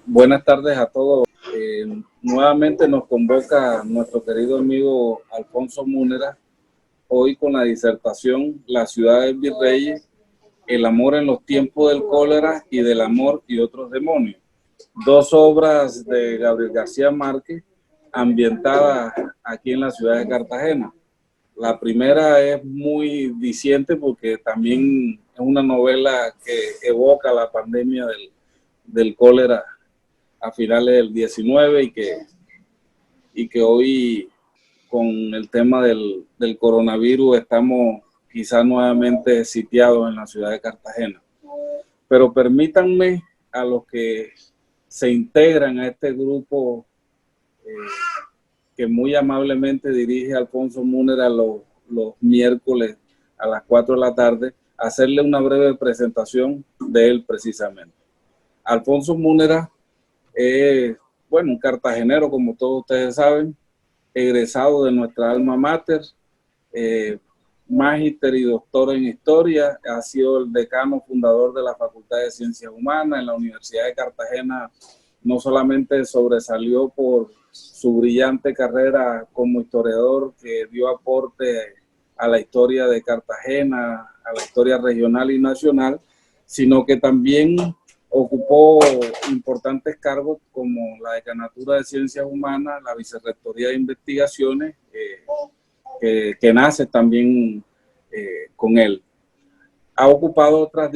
Buenas tardes a todos. Nuevamente nos convoca nuestro querido amigo Alfonso Múnera, hoy con la disertación La ciudad del virrey, el amor en los tiempos del cólera y del amor y otros demonios. Dos obras de Gabriel García Márquez ambientadas aquí en la ciudad de Cartagena. La primera es muy diciente porque también es una novela que evoca la pandemia del cólera a finales del 19 y que hoy con el tema del coronavirus estamos quizás nuevamente sitiados en la ciudad de Cartagena. Pero permítanme a los que se integran a este grupo que muy amablemente dirige Alfonso Múnera los miércoles a las 4 de la tarde, hacerle una breve presentación de él precisamente. Alfonso Múnera es, un cartagenero, como todos ustedes saben, egresado de nuestra alma mater, magíster y doctor en historia, ha sido el decano fundador de la Facultad de Ciencias Humanas en la Universidad de Cartagena. No solamente sobresalió por su brillante carrera como historiador que dio aporte a la historia de Cartagena, a la historia regional y nacional, sino que también ocupó importantes cargos como la Decanatura de Ciencias Humanas, la Vicerrectoría de Investigaciones, que nace también con él. Ha ocupado otros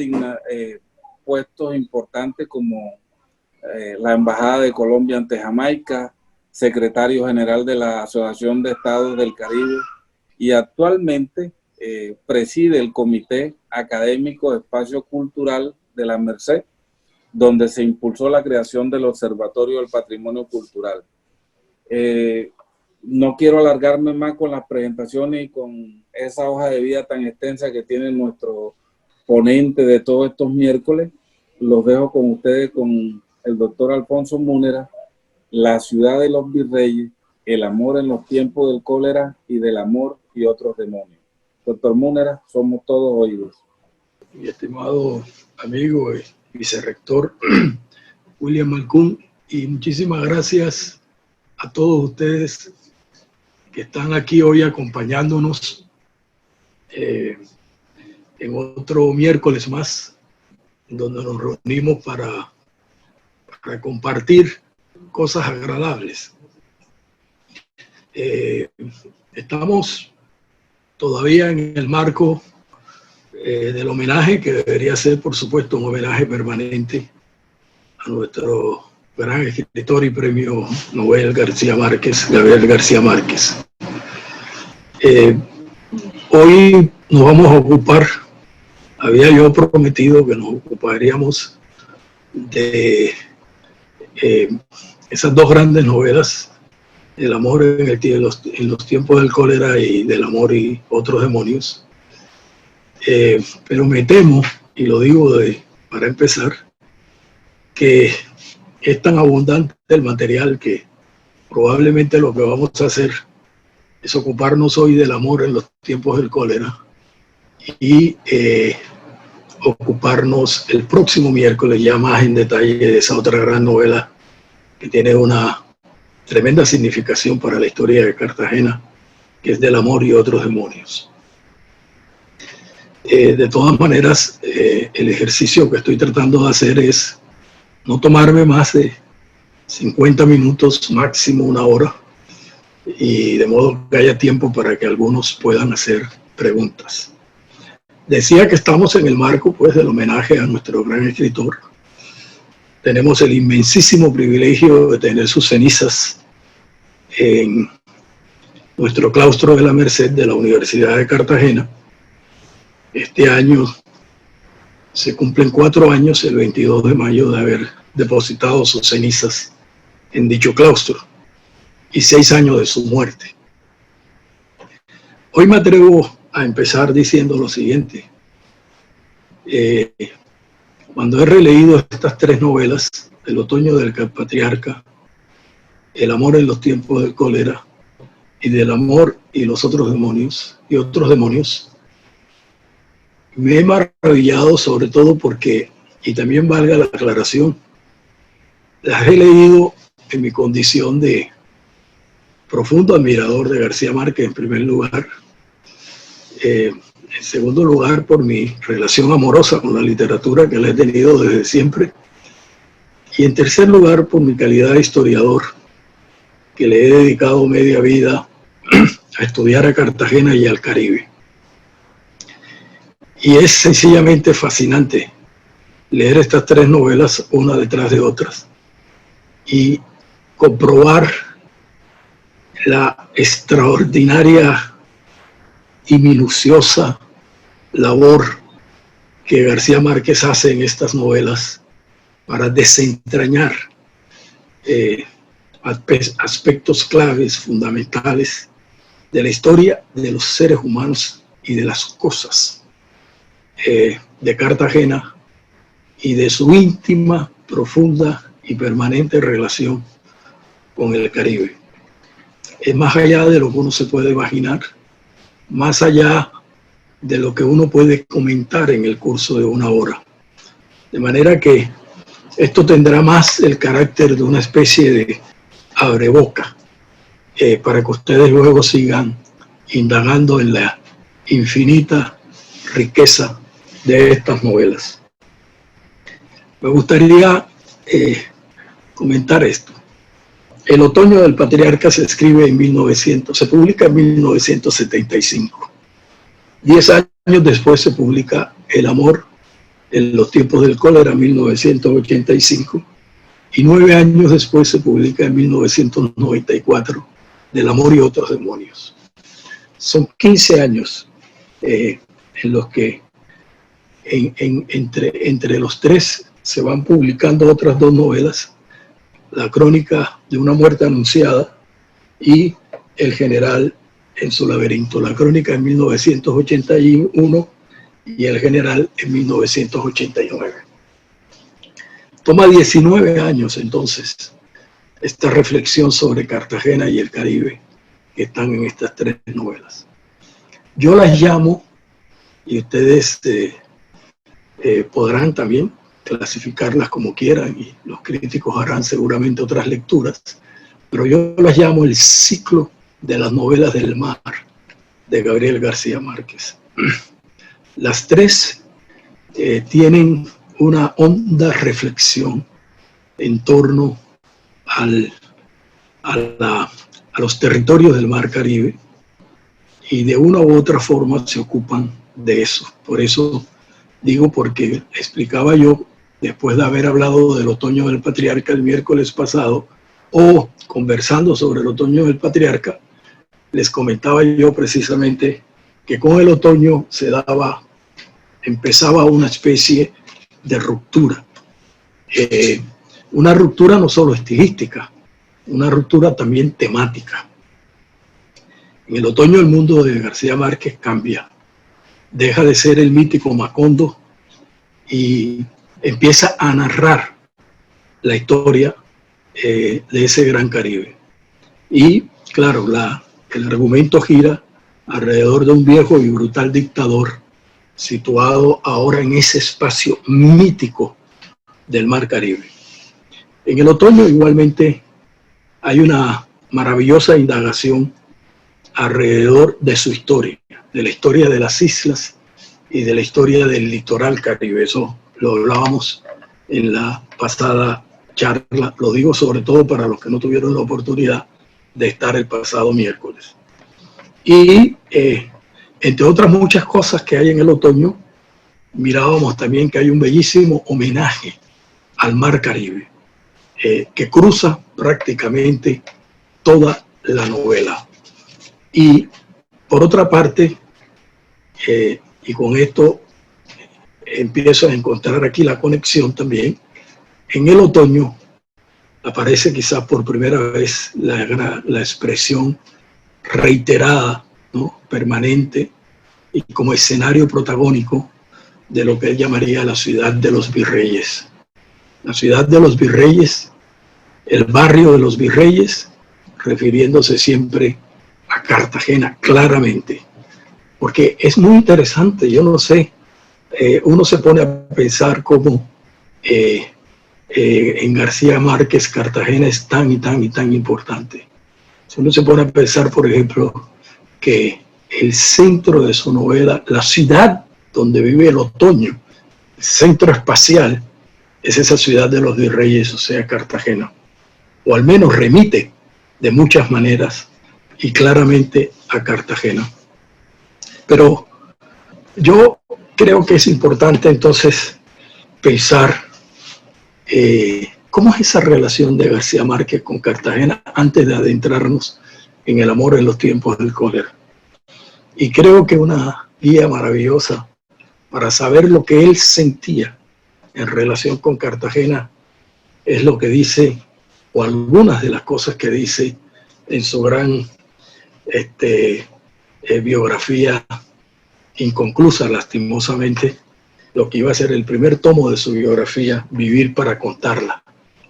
puestos importantes como la Embajada de Colombia ante Jamaica, secretario general de la Asociación de Estados del Caribe y actualmente preside el Comité Académico de Espacio Cultural de la Merced, donde se impulsó la creación del Observatorio del Patrimonio Cultural. No quiero alargarme más con las presentaciones y con esa hoja de vida tan extensa que tiene nuestro ponente de todos estos miércoles. Los dejo con ustedes con el doctor Alfonso Múnera, La ciudad de los virreyes, el amor en los tiempos del cólera y del amor y otros demonios. Doctor Múnera, somos todos oídos. Mi estimado amigo y vicerrector William Malcún, y muchísimas gracias a todos ustedes que están aquí hoy acompañándonos en otro miércoles más, donde nos reunimos para compartir cosas agradables. Estamos todavía en el marco del homenaje, que debería ser, por supuesto, un homenaje permanente a nuestro gran escritor y premio Nobel Gabriel García Márquez. Hoy nos vamos a ocupar, había yo prometido que nos ocuparíamos de esas dos grandes novelas, El amor en los tiempos del cólera y Del amor y otros demonios. Pero me temo, y lo digo para empezar, que es tan abundante el material que probablemente lo que vamos a hacer es ocuparnos hoy del amor en los tiempos del cólera y ocuparnos el próximo miércoles ya más en detalle de esa otra gran novela que tiene una tremenda significación para la historia de Cartagena, que es Del amor y otros demonios. De todas maneras, el ejercicio que estoy tratando de hacer es no tomarme más de 50 minutos, máximo una hora, y de modo que haya tiempo para que algunos puedan hacer preguntas. Decía que estamos en el marco, pues, del homenaje a nuestro gran escritor. Tenemos el inmensísimo privilegio de tener sus cenizas en nuestro claustro de la Merced de la Universidad de Cartagena. Este año se cumplen 4 años, el 22 de mayo, de haber depositado sus cenizas en dicho claustro y 6 años de su muerte. Hoy me atrevo a empezar diciendo lo siguiente. Cuando he releído estas 3 novelas, El otoño del patriarca, El amor en los tiempos del cólera y Del amor y los otros demonios, me he maravillado, sobre todo porque y también valga la aclaración, las he leído en mi condición de profundo admirador de García Márquez en primer lugar, en segundo lugar por mi relación amorosa con la literatura que la he tenido desde siempre, y en tercer lugar por mi calidad de historiador, que le he dedicado media vida a estudiar a Cartagena y al Caribe. Y es sencillamente fascinante leer estas tres novelas una detrás de otras y comprobar la extraordinaria y minuciosa labor que García Márquez hace en estas novelas para desentrañar aspectos claves, fundamentales de la historia de los seres humanos y de las cosas de Cartagena y de su íntima, profunda y permanente relación con el Caribe. Es más allá de lo que uno se puede imaginar, más allá de lo que uno puede comentar en el curso de una hora. De manera que esto tendrá más el carácter de una especie de abreboca para que ustedes luego sigan indagando en la infinita riqueza de estas novelas. Me gustaría comentar esto. El otoño del patriarca se publica en 1975. 10 años después se publica El amor en los tiempos del cólera, 1985. Y 9 años después se publica en 1994 Del amor y otros demonios. Son 15 años en los que entre los tres se van publicando otras dos novelas, La crónica de una muerte anunciada y El general en su laberinto. La crónica en 1981 y El general en 1989. Toma 19 años entonces esta reflexión sobre Cartagena y el Caribe que están en estas tres novelas. Yo las llamo, y ustedes podrán también clasificarlas como quieran, y los críticos harán seguramente otras lecturas, pero yo las llamo el ciclo de las novelas del mar de Gabriel García Márquez. Las tres tienen una honda reflexión en torno a los territorios del Mar Caribe, y de una u otra forma se ocupan de eso. Por eso digo, porque explicaba yo, después de haber hablado del otoño del patriarca el miércoles pasado, o conversando sobre el otoño del patriarca, les comentaba yo precisamente que con el otoño empezaba una especie de ruptura. Una ruptura no solo estilística, una ruptura también temática. En el otoño el mundo de García Márquez cambia. Deja de ser el mítico Macondo y empieza a narrar la historia de ese gran Caribe. Y claro, el argumento gira alrededor de un viejo y brutal dictador situado ahora en ese espacio mítico del Mar Caribe. En el otoño igualmente hay una maravillosa indagación alrededor de su historia, de la historia de las islas y de la historia del litoral caribe. Eso lo hablábamos en la pasada charla, lo digo sobre todo para los que no tuvieron la oportunidad de estar el pasado miércoles. Y entre otras muchas cosas que hay en el otoño, mirábamos también que hay un bellísimo homenaje al Mar Caribe, que cruza prácticamente toda la novela. Y por otra parte, y con esto empiezo a encontrar aquí la conexión también, en el otoño aparece quizás por primera vez la expresión reiterada, ¿no?, permanente y como escenario protagónico de lo que él llamaría la ciudad de los virreyes. La ciudad de los virreyes, el barrio de los virreyes, refiriéndose siempre a Cartagena, claramente. Porque es muy interesante, yo no sé, uno se pone a pensar cómo en García Márquez, Cartagena es tan y tan y tan importante. Si uno se pone a pensar, por ejemplo, que el centro de su novela, la ciudad donde vive el otoño, el centro espacial, es esa ciudad de los virreyes, o sea, Cartagena. O al menos remite de muchas maneras y claramente a Cartagena. Pero yo creo que es importante entonces pensar cómo es esa relación de García Márquez con Cartagena antes de adentrarnos en el amor en los tiempos del cólera. Y creo que una guía maravillosa para saber lo que él sentía en relación con Cartagena es lo que dice, o algunas de las cosas que dice en su gran biografía inconclusa, lastimosamente, lo que iba a ser el primer tomo de su biografía, Vivir para contarla.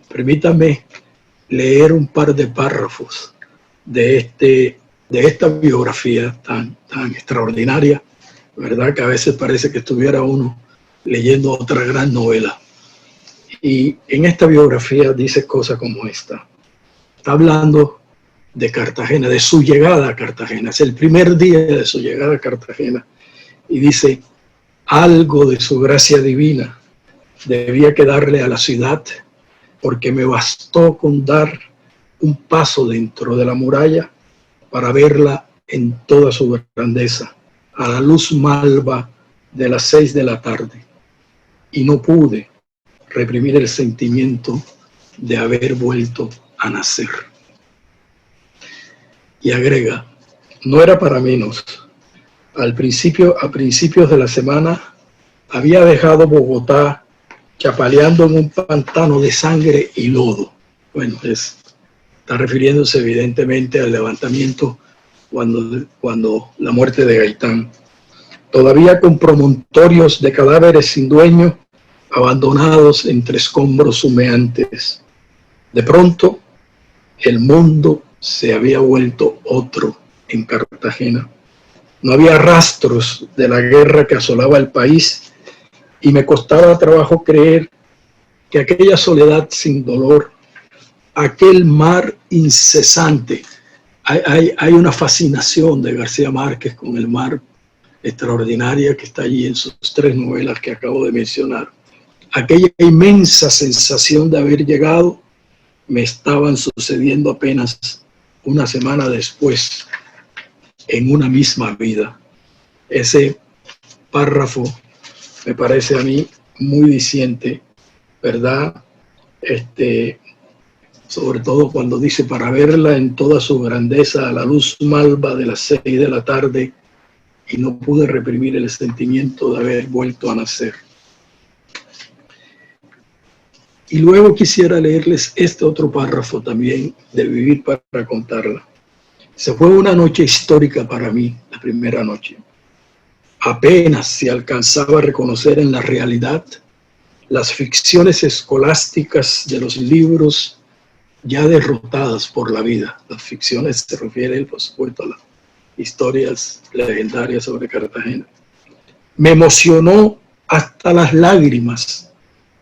Permítame leer un par de párrafos de esta biografía tan extraordinaria, ¿verdad? Que a veces parece que estuviera uno leyendo otra gran novela. Y en esta biografía dice cosas como esta. Está hablando de Cartagena, de su llegada a Cartagena. Es el primer día de su llegada a Cartagena. Y dice, algo de su gracia divina debía quedarle a la ciudad, porque me bastó con dar un paso dentro de la muralla para verla en toda su grandeza, a la luz malva de las 6 de la tarde. Y no pude reprimir el sentimiento de haber vuelto a nacer. Y agrega, no era para menos. A principios de la semana, había dejado Bogotá chapaleando en un pantano de sangre y lodo. Bueno, está refiriéndose evidentemente al levantamiento cuando la muerte de Gaitán. Todavía con promontorios de cadáveres sin dueño, abandonados entre escombros humeantes. De pronto, el mundo se había vuelto otro en Cartagena. No había rastros de la guerra que asolaba el país y me costaba trabajo creer que aquella soledad sin dolor, aquel mar incesante, hay una fascinación de García Márquez con el mar extraordinaria que está allí en sus 3 novelas que acabo de mencionar. Aquella inmensa sensación de haber llegado me estaban sucediendo apenas una semana después en una misma vida. Ese párrafo me parece a mí muy diciente, ¿verdad? Sobre todo cuando dice, para verla en toda su grandeza a la luz malva de las 6 de la tarde, y no pude reprimir el sentimiento de haber vuelto a nacer. Y luego quisiera leerles este otro párrafo también de Vivir para contarla. Se fue una noche histórica para mí, la primera noche. Apenas se alcanzaba a reconocer en la realidad las ficciones escolásticas de los libros ya derrotadas por la vida. Las ficciones se refieren, por supuesto, a las historias legendarias sobre Cartagena. Me emocionó hasta las lágrimas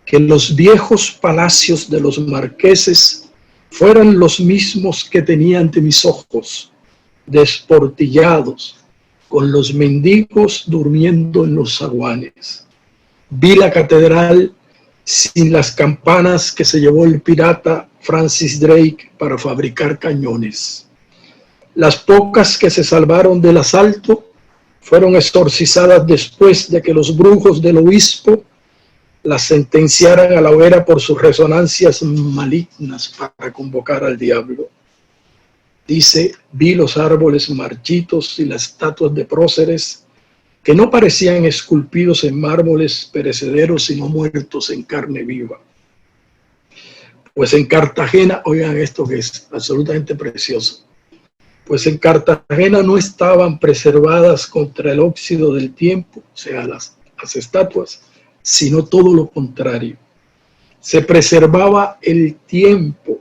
que los viejos palacios de los marqueses fueran los mismos que tenía ante mis ojos, desportillados, con los mendigos durmiendo en los zaguanes. Vi la catedral sin las campanas que se llevó el pirata Francis Drake para fabricar cañones. Las pocas que se salvaron del asalto fueron exorcizadas después de que los brujos del obispo las sentenciaran a la hoguera por sus resonancias malignas para convocar al diablo. Dice, vi los árboles marchitos y las estatuas de próceres que no parecían esculpidos en mármoles perecederos, sino muertos en carne viva. Pues en Cartagena, oigan esto que es absolutamente precioso, pues en Cartagena no estaban preservadas contra el óxido del tiempo, o sea, las estatuas, sino todo lo contrario. Se preservaba el tiempo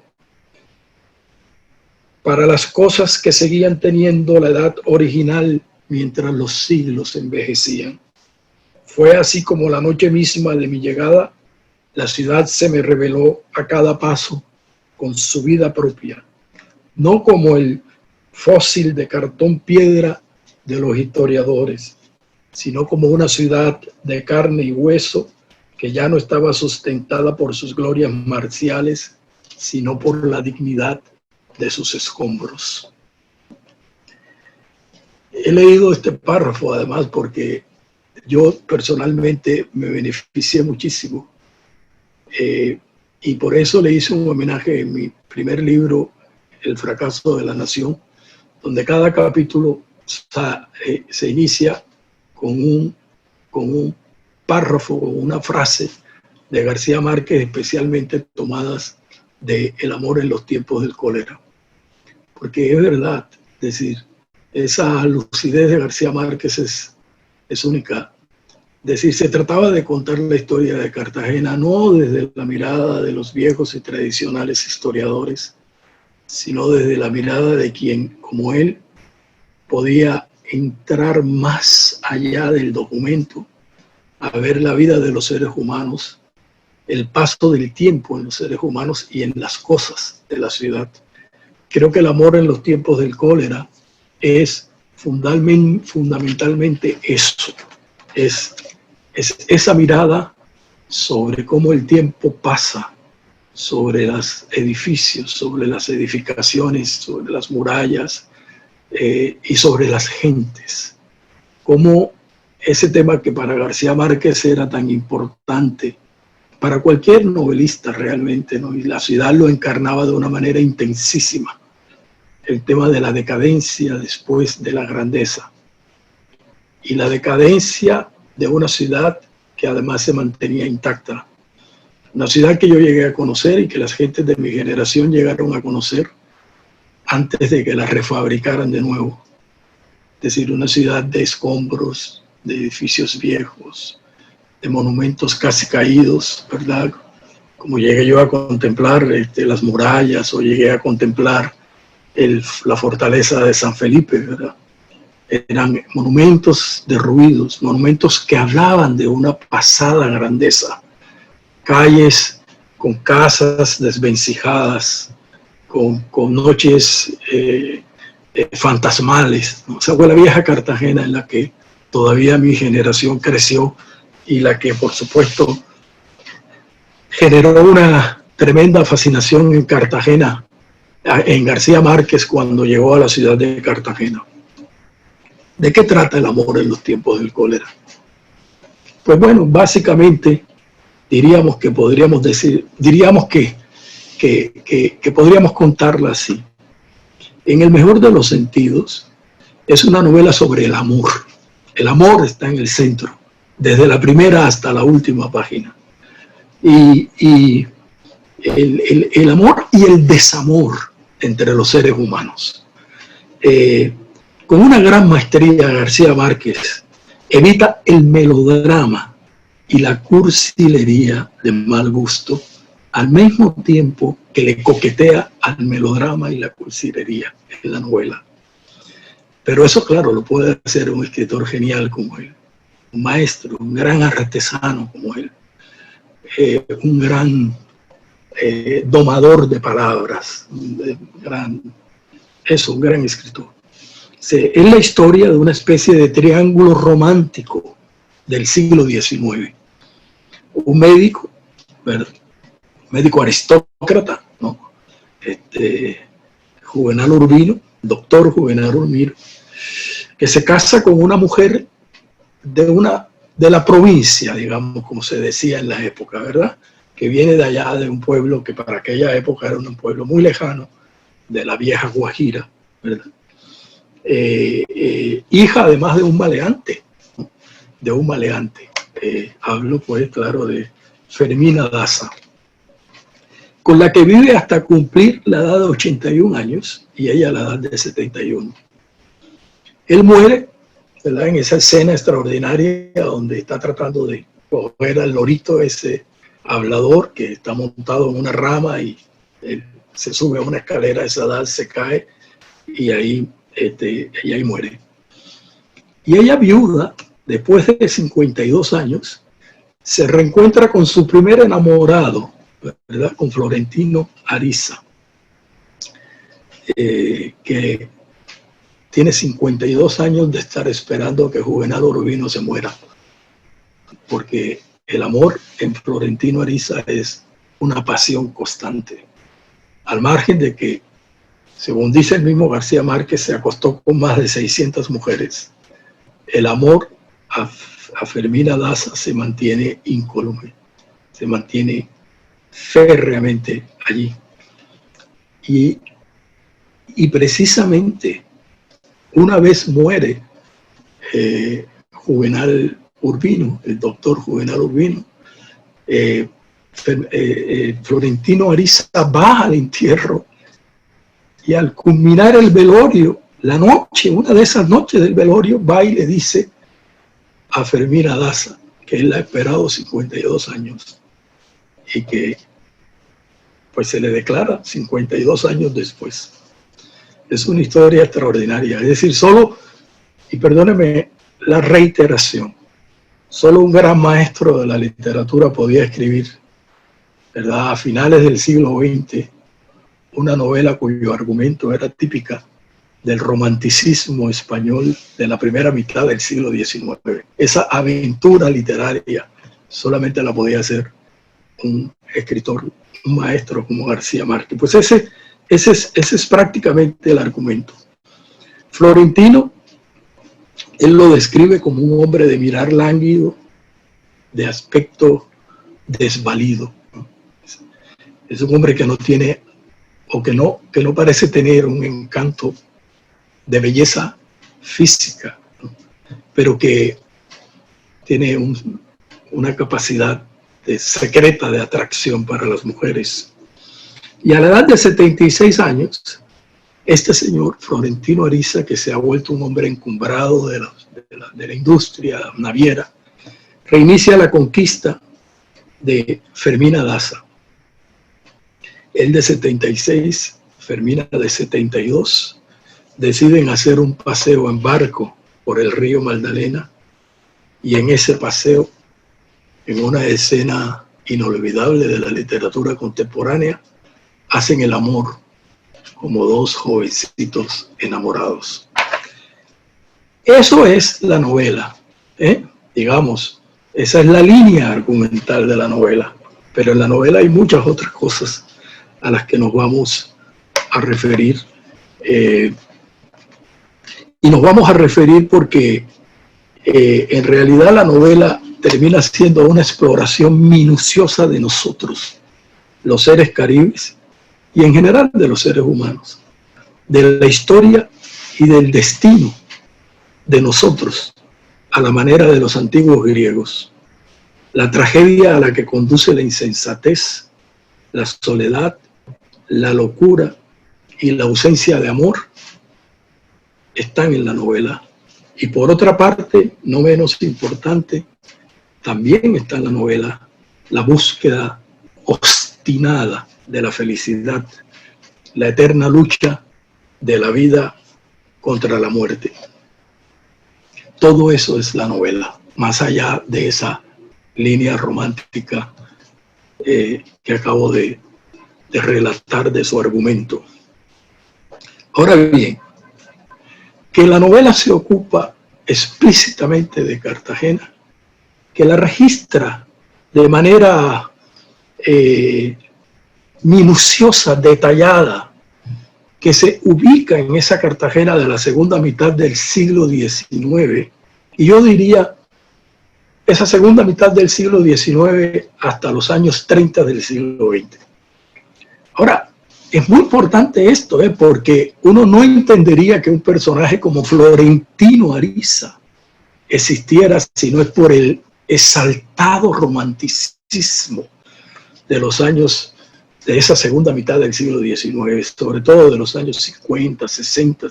para las cosas que seguían teniendo la edad original mientras los siglos envejecían. Fue así como la noche misma de mi llegada la ciudad se me reveló a cada paso con su vida propia, no como el fósil de cartón piedra de los historiadores, sino como una ciudad de carne y hueso que ya no estaba sustentada por sus glorias marciales, sino por la dignidad de sus escombros. He leído este párrafo además porque yo personalmente me beneficié muchísimo y por eso le hice un homenaje en mi primer libro, El fracaso de la nación, donde cada capítulo se inicia con un párrafo o una frase de García Márquez, especialmente tomadas de El amor en los tiempos del cólera. Porque es verdad, es decir, esa lucidez de García Márquez es única. Es decir, se trataba de contar la historia de Cartagena no desde la mirada de los viejos y tradicionales historiadores, sino desde la mirada de quien, como él, podía entrar más allá del documento, a ver la vida de los seres humanos, el paso del tiempo en los seres humanos y en las cosas de la ciudad. Creo que El amor en los tiempos del cólera es fundamentalmente eso, es esa mirada sobre cómo el tiempo pasa, sobre los edificios, sobre las edificaciones, sobre las murallas y sobre las gentes. Cómo ese tema que para García Márquez era tan importante, para cualquier novelista realmente, ¿no? Y la ciudad lo encarnaba de una manera intensísima. El tema de la decadencia después de la grandeza. Y la decadencia de una ciudad que además se mantenía intacta. Una ciudad que yo llegué a conocer y que las gentes de mi generación llegaron a conocer antes de que la refabricaran de nuevo. Es decir, una ciudad de escombros, de edificios viejos, de monumentos casi caídos, ¿verdad? Como llegué yo a contemplar las murallas o llegué a contemplar la fortaleza de San Felipe, ¿verdad? Eran monumentos derruidos, monumentos que hablaban de una pasada grandeza, calles con casas desvencijadas, con noches fantasmales, ¿no? Esa fue la vieja Cartagena en la que todavía mi generación creció y la que, por supuesto, generó una tremenda fascinación en Cartagena, en García Márquez cuando llegó a la ciudad de Cartagena. ¿De qué trata El amor en los tiempos del cólera? Pues bueno, básicamente diríamos que podríamos decir, que podríamos contarla así. En el mejor de los sentidos, es una novela sobre el amor. El amor está en el centro, desde la primera hasta la última página. Y el amor y el desamor entre los seres humanos. Con una gran maestría, García Márquez evita el melodrama y la cursilería de mal gusto, al mismo tiempo que le coquetea al melodrama y la cursilería en la novela. Pero eso, claro, lo puede hacer un escritor genial como él, un maestro, un gran artesano como él, un gran domador de palabras, un gran escritor. Es la historia de una especie de triángulo romántico del siglo XIX. Un médico, ¿verdad? Médico aristócrata, ¿no? Juvenal Urbino, doctor Juvenal Urbino, que se casa con una mujer de la provincia, digamos, como se decía en la época, ¿verdad? Que viene de allá, de un pueblo que para aquella época era un pueblo muy lejano, de la vieja Guajira, ¿verdad? Hija además de un maleante, ¿no? De un maleante. Hablo, pues, claro, de Fermina Daza, con la que vive hasta cumplir la edad de 81 años y ella la edad de 71. Él muere, ¿verdad? En esa escena extraordinaria donde está tratando de coger al lorito, ese hablador que está montado en una rama y se sube a una escalera a esa edad, se cae y ahí ella ahí muere. Y ella, viuda, después de 52 años, se reencuentra con su primer enamorado, ¿verdad? Con Florentino Ariza, que tiene 52 años de estar esperando que Juvenal Urbino se muera, porque el amor en Florentino Ariza es una pasión constante, al margen de que, según dice el mismo García Márquez, se acostó con más de 600 mujeres. El amor a Fermina Daza se mantiene incólume, se mantiene férreamente allí. Y precisamente una vez muere Juvenal Urbino, el doctor Juvenal Urbino, Florentino Ariza va al entierro y al culminar el velorio, la noche, una de esas noches del velorio, va y le dice a Fermina Daza que él la ha esperado 52 años y que pues se le declara 52 años después. Es una historia extraordinaria, es decir, solo, y perdóneme la reiteración, solo un gran maestro de la literatura podía escribir, ¿verdad?, a finales del siglo XX, una novela cuyo argumento era típica del romanticismo español de la primera mitad del siglo XIX. Esa aventura literaria solamente la podía hacer un escritor, un maestro como García Márquez. Pues ese es prácticamente el argumento. Florentino, él lo describe como un hombre de mirar lánguido, de aspecto desvalido. Es un hombre que no tiene, o que no parece tener un encanto de belleza física, pero que tiene una capacidad secreta de atracción para las mujeres. Y a la edad de 76 años, este señor Florentino Ariza, que se ha vuelto un hombre encumbrado de la industria naviera, reinicia la conquista de Fermina Daza. Él de 76, Fermina de 72, deciden hacer un paseo en barco por el río Magdalena, y en ese paseo, en una escena inolvidable de la literatura contemporánea, hacen el amor como dos jovencitos enamorados. Eso es la novela, digamos, esa es la línea argumental de la novela, pero en la novela hay muchas otras cosas a las que nos vamos a referir, y nos vamos a referir porque en realidad la novela termina siendo una exploración minuciosa de nosotros, los seres caribes, y en general de los seres humanos, de la historia y del destino de nosotros, a la manera de los antiguos griegos. La tragedia a la que conduce la insensatez, la soledad, la locura y la ausencia de amor están en la novela. Y por otra parte, no menos importante, también está en la novela la búsqueda obstinada de la felicidad, la eterna lucha de la vida contra la muerte. Todo eso es la novela, más allá de esa línea romántica que acabo de relatar de su argumento. Ahora bien, que la novela se ocupa explícitamente de Cartagena, que la registra de manera minuciosa, detallada, que se ubica en esa Cartagena de la segunda mitad del siglo XIX, y yo diría esa segunda mitad del siglo XIX hasta los años 30 del siglo XX. Ahora, es muy importante esto, porque uno no entendería que un personaje como Florentino Ariza existiera si no es por el exaltado romanticismo de los años, de esa segunda mitad del siglo XIX, sobre todo de los años 50, 60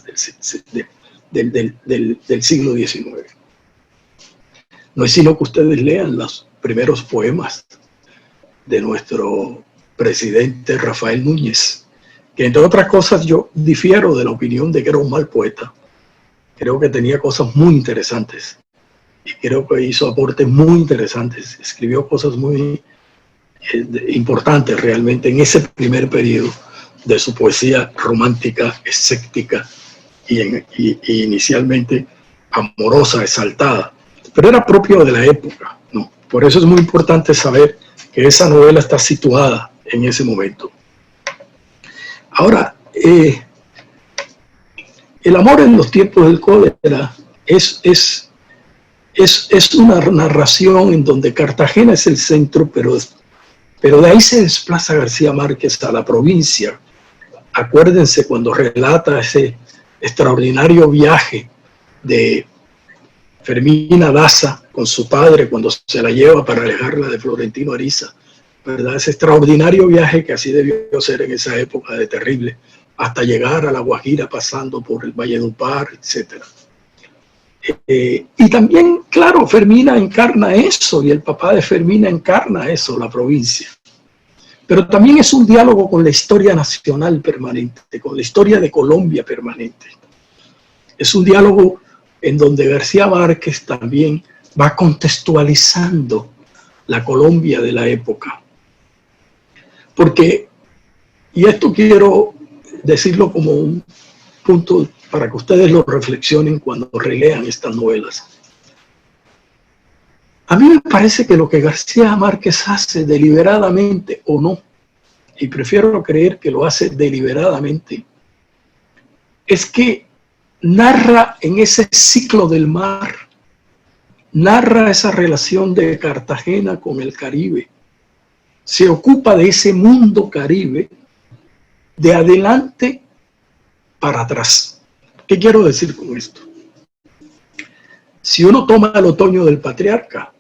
del siglo XIX. No es sino que ustedes lean los primeros poemas de nuestro presidente Rafael Núñez, que entre otras cosas yo difiero de la opinión de que era un mal poeta. Creo que tenía cosas muy interesantes, y creo que hizo aportes muy interesantes, escribió cosas muy importantes realmente en ese primer periodo de su poesía romántica, escéptica y inicialmente amorosa, exaltada, pero era propio de la época, ¿no? Por eso es muy importante saber que esa novela está situada en ese momento. Ahora, el amor en los tiempos del cólera es una narración en donde Cartagena es el centro, pero de ahí se desplaza García Márquez a la provincia. Acuérdense cuando relata ese extraordinario viaje de Fermina Daza con su padre cuando se la lleva para alejarla de Florentino Ariza, ¿verdad? Ese extraordinario viaje que así debió ser en esa época de terrible, hasta llegar a La Guajira pasando por el Valledupar, etc. Y también, claro, Fermina encarna eso y el papá de Fermina encarna eso, la provincia. Pero también es un diálogo con la historia nacional permanente, con la historia de Colombia permanente. Es un diálogo en donde García Márquez también va contextualizando la Colombia de la época. Porque, y esto quiero decirlo como un punto para que ustedes lo reflexionen cuando relean estas novelas. A mí me parece que lo que García Márquez hace deliberadamente o no, y prefiero creer que lo hace deliberadamente, es que narra en ese ciclo del mar, narra esa relación de Cartagena con el Caribe, se ocupa de ese mundo Caribe de adelante para atrás. ¿Qué quiero decir con esto? Si uno toma el otoño del patriarca,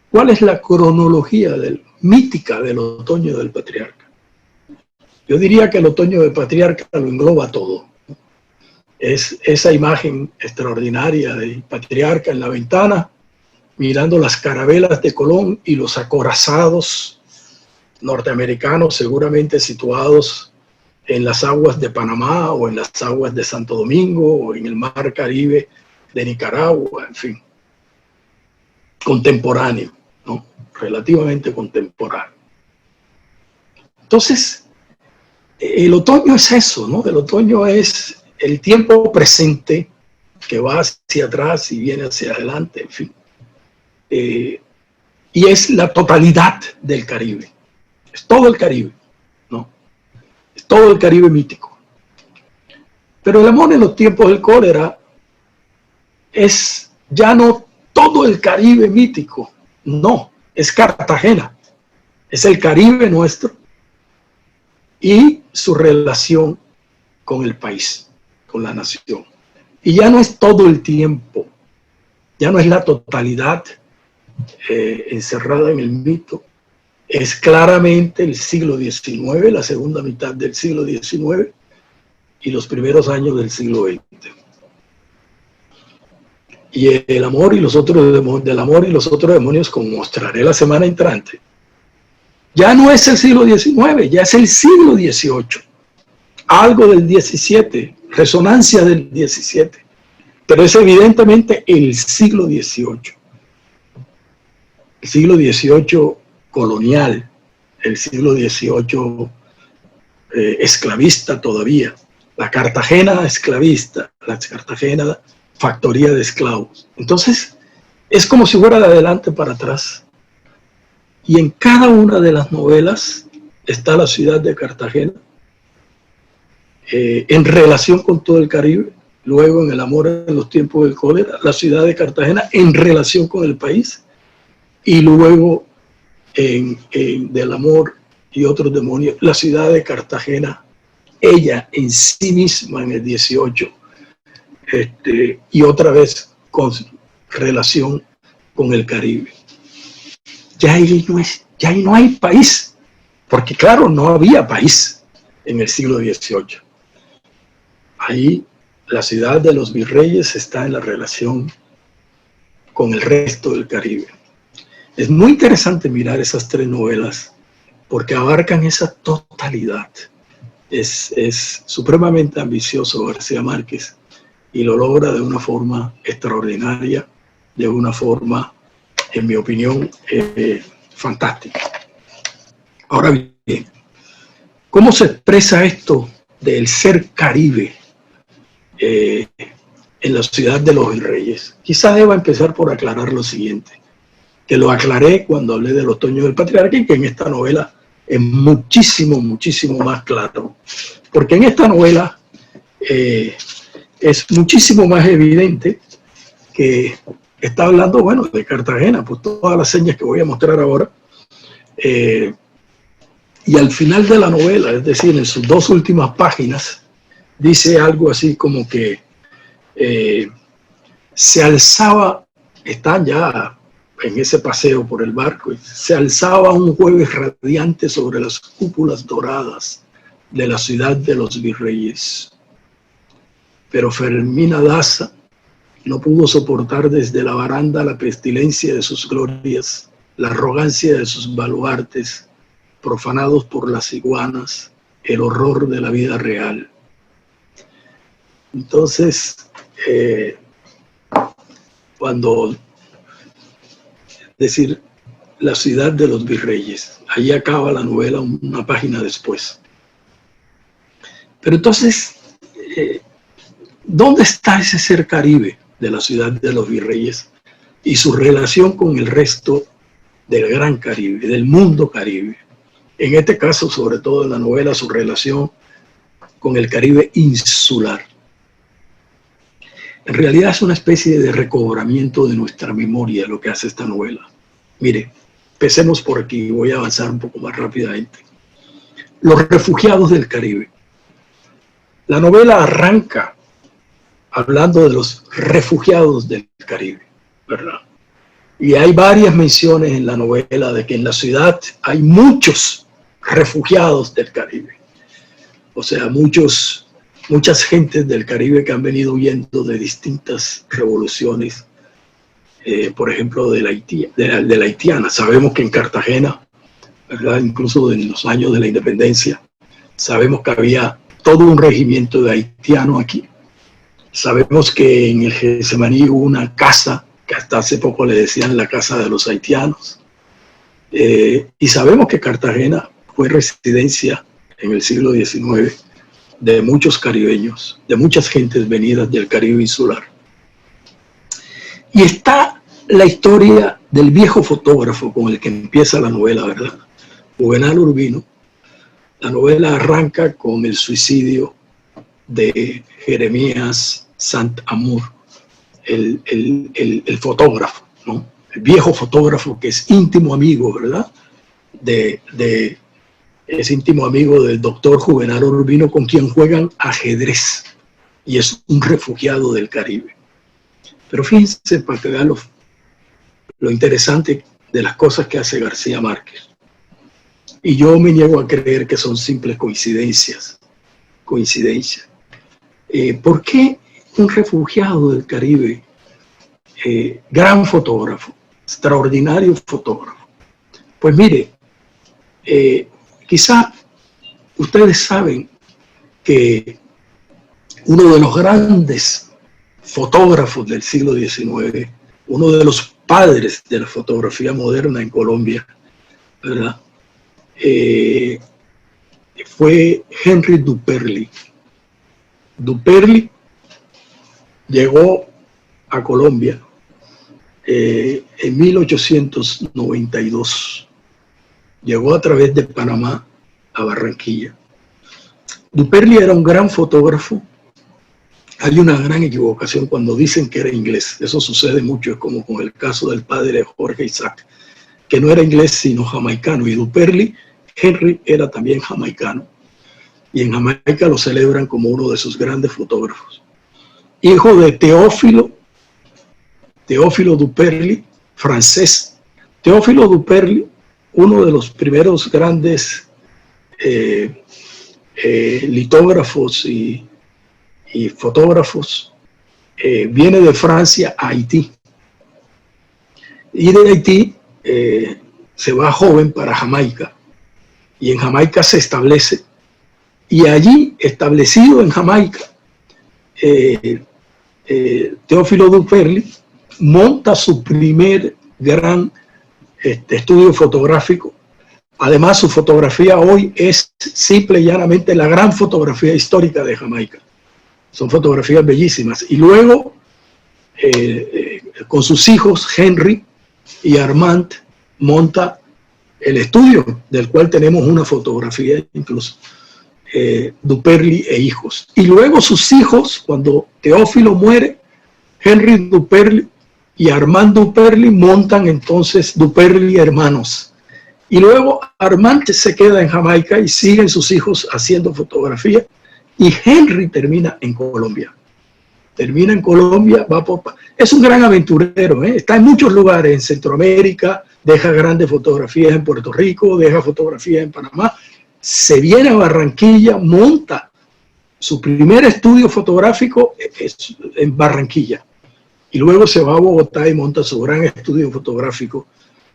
¿cuál es la cronología mítica del otoño del patriarca? Yo diría que el otoño del patriarca lo engloba todo. Es esa imagen extraordinaria del patriarca en la ventana, mirando las carabelas de Colón y los acorazados norteamericanos seguramente situados en las aguas de Panamá o en las aguas de Santo Domingo o en el mar Caribe de Nicaragua, en fin. Contemporáneo, ¿no? Relativamente contemporáneo. Entonces, el otoño es eso, ¿no? El otoño es el tiempo presente que va hacia atrás y viene hacia adelante, en fin. Y es la totalidad del Caribe. Es todo el Caribe, ¿no? Es todo el Caribe mítico. Pero el amor en los tiempos del cólera es ya no todo el Caribe mítico, no, es Cartagena, es el Caribe nuestro y su relación con el país, con la nación. Y ya no es todo el tiempo, ya no es la totalidad encerrada en el mito, es claramente el siglo XIX, la segunda mitad del siglo XIX y los primeros años del siglo XX. Y el amor y los otros del amor y los otros demonios, como mostraré la semana entrante, ya no es el siglo XIX, ya es el siglo XVIII, algo del XVII, resonancia del XVII, pero es evidentemente el siglo XVIII. El siglo XVIII colonial, el siglo XVIII esclavista todavía, la Cartagena esclavista, la Cartagena factoría de esclavos. Entonces, es como si fuera de adelante para atrás. Y en cada una de las novelas está la ciudad de Cartagena, en relación con todo el Caribe. Luego, en El amor en los tiempos del cólera, la ciudad de Cartagena en relación con el país. Y luego, en Del amor y otros demonios, la ciudad de Cartagena, ella en sí misma en el 18, y otra vez con relación con el Caribe. Ya ahí no hay país, porque claro, no había país en el siglo XVIII. Ahí la ciudad de los virreyes está en la relación con el resto del Caribe. Es muy interesante mirar esas tres novelas porque abarcan esa totalidad. Es supremamente ambicioso García Márquez y lo logra de una forma extraordinaria, de una forma, en mi opinión, fantástica. Ahora bien, ¿cómo se expresa esto del ser Caribe en la ciudad de los Virreyes? Quizás deba empezar por aclarar lo siguiente, que lo aclaré cuando hablé del Otoño del Patriarca, y que en esta novela es muchísimo, muchísimo más claro, porque en esta novela es muchísimo más evidente que está hablando, bueno, de Cartagena, por todas las señas que voy a mostrar ahora, y al final de la novela, es decir, en sus dos últimas páginas, dice algo así como que se alzaba, están ya en ese paseo por el barco, y se alzaba un jueves radiante sobre las cúpulas doradas de la ciudad de los Virreyes. Pero Fermina Daza no pudo soportar desde la baranda la pestilencia de sus glorias, la arrogancia de sus baluartes, profanados por las iguanas, el horror de la vida real. Entonces, cuando decir la ciudad de los Virreyes, ahí acaba la novela una página después. Pero entonces, ¿dónde está ese ser Caribe de la ciudad de los Virreyes y su relación con el resto del Gran Caribe, del mundo Caribe? En este caso, sobre todo en la novela, su relación con el Caribe insular. En realidad es una especie de recobramiento de nuestra memoria lo que hace esta novela. Mire, empecemos por aquí, voy a avanzar un poco más rápidamente. Los refugiados del Caribe. La novela arranca hablando de los refugiados del Caribe, ¿verdad? Y hay varias menciones en la novela de que en la ciudad hay muchos refugiados del Caribe. O sea, muchas gentes del Caribe que han venido huyendo de distintas revoluciones, por ejemplo, de la haitiana. Sabemos que en Cartagena, ¿verdad?, incluso en los años de la independencia, sabemos que había todo un regimiento de haitianos aquí. Sabemos que en el Getsemaní hubo una casa que hasta hace poco le decían la casa de los haitianos. Y sabemos que Cartagena fue residencia en el siglo XIX de muchos caribeños, de muchas gentes venidas del Caribe insular. Y está la historia del viejo fotógrafo con el que empieza la novela, ¿verdad? Juvenal Urbino. La novela arranca con el suicidio de Jeremías Sant-Amor, el fotógrafo, ¿no? El viejo fotógrafo que es íntimo amigo, ¿verdad? Es íntimo amigo del doctor Juvenal Urbino, con quien juegan ajedrez, y es un refugiado del Caribe. Pero fíjense, para que vean lo interesante de las cosas que hace García Márquez. Y yo me niego a creer que son simples coincidencias. ¿Por qué un refugiado del Caribe, gran fotógrafo, extraordinario fotógrafo? Pues mire, quizá ustedes saben que uno de los grandes fotógrafos del siglo XIX, uno de los padres de la fotografía moderna en Colombia, ¿verdad?, fue Henry Duperly. Duperly llegó a Colombia en 1892. Llegó a través de Panamá a Barranquilla. Duperly era un gran fotógrafo. Hay una gran equivocación cuando dicen que era inglés. Eso sucede mucho, es como con el caso del padre de Jorge Isaac, que no era inglés sino jamaicano. Y Duperly, Henry, era también jamaicano. Y en Jamaica lo celebran como uno de sus grandes fotógrafos. Hijo de Teófilo Duperly, francés. Teófilo Duperly, uno de los primeros grandes litógrafos y fotógrafos, viene de Francia a Haití. Y de Haití se va joven para Jamaica. Y en Jamaica se establece. Y allí, establecido en Jamaica, Teófilo Duperly monta su primer gran estudio fotográfico. Además, su fotografía hoy es simple y llanamente la gran fotografía histórica de Jamaica. Son fotografías bellísimas. Y luego, con sus hijos, Henry y Armand, monta el estudio, del cual tenemos una fotografía incluso, Duperly e hijos. Y luego sus hijos, cuando Teófilo muere, Henry Duperly y Armand Duperly montan entonces Duperly Hermanos. Y luego Armand se queda en Jamaica y siguen sus hijos haciendo fotografía. Y Henry termina en Colombia. Termina en Colombia, es un gran aventurero, está en muchos lugares, en Centroamérica, deja grandes fotografías en Puerto Rico, deja fotografías en Panamá, se viene a Barranquilla, monta su primer estudio fotográfico en Barranquilla. Y luego se va a Bogotá y monta su gran estudio fotográfico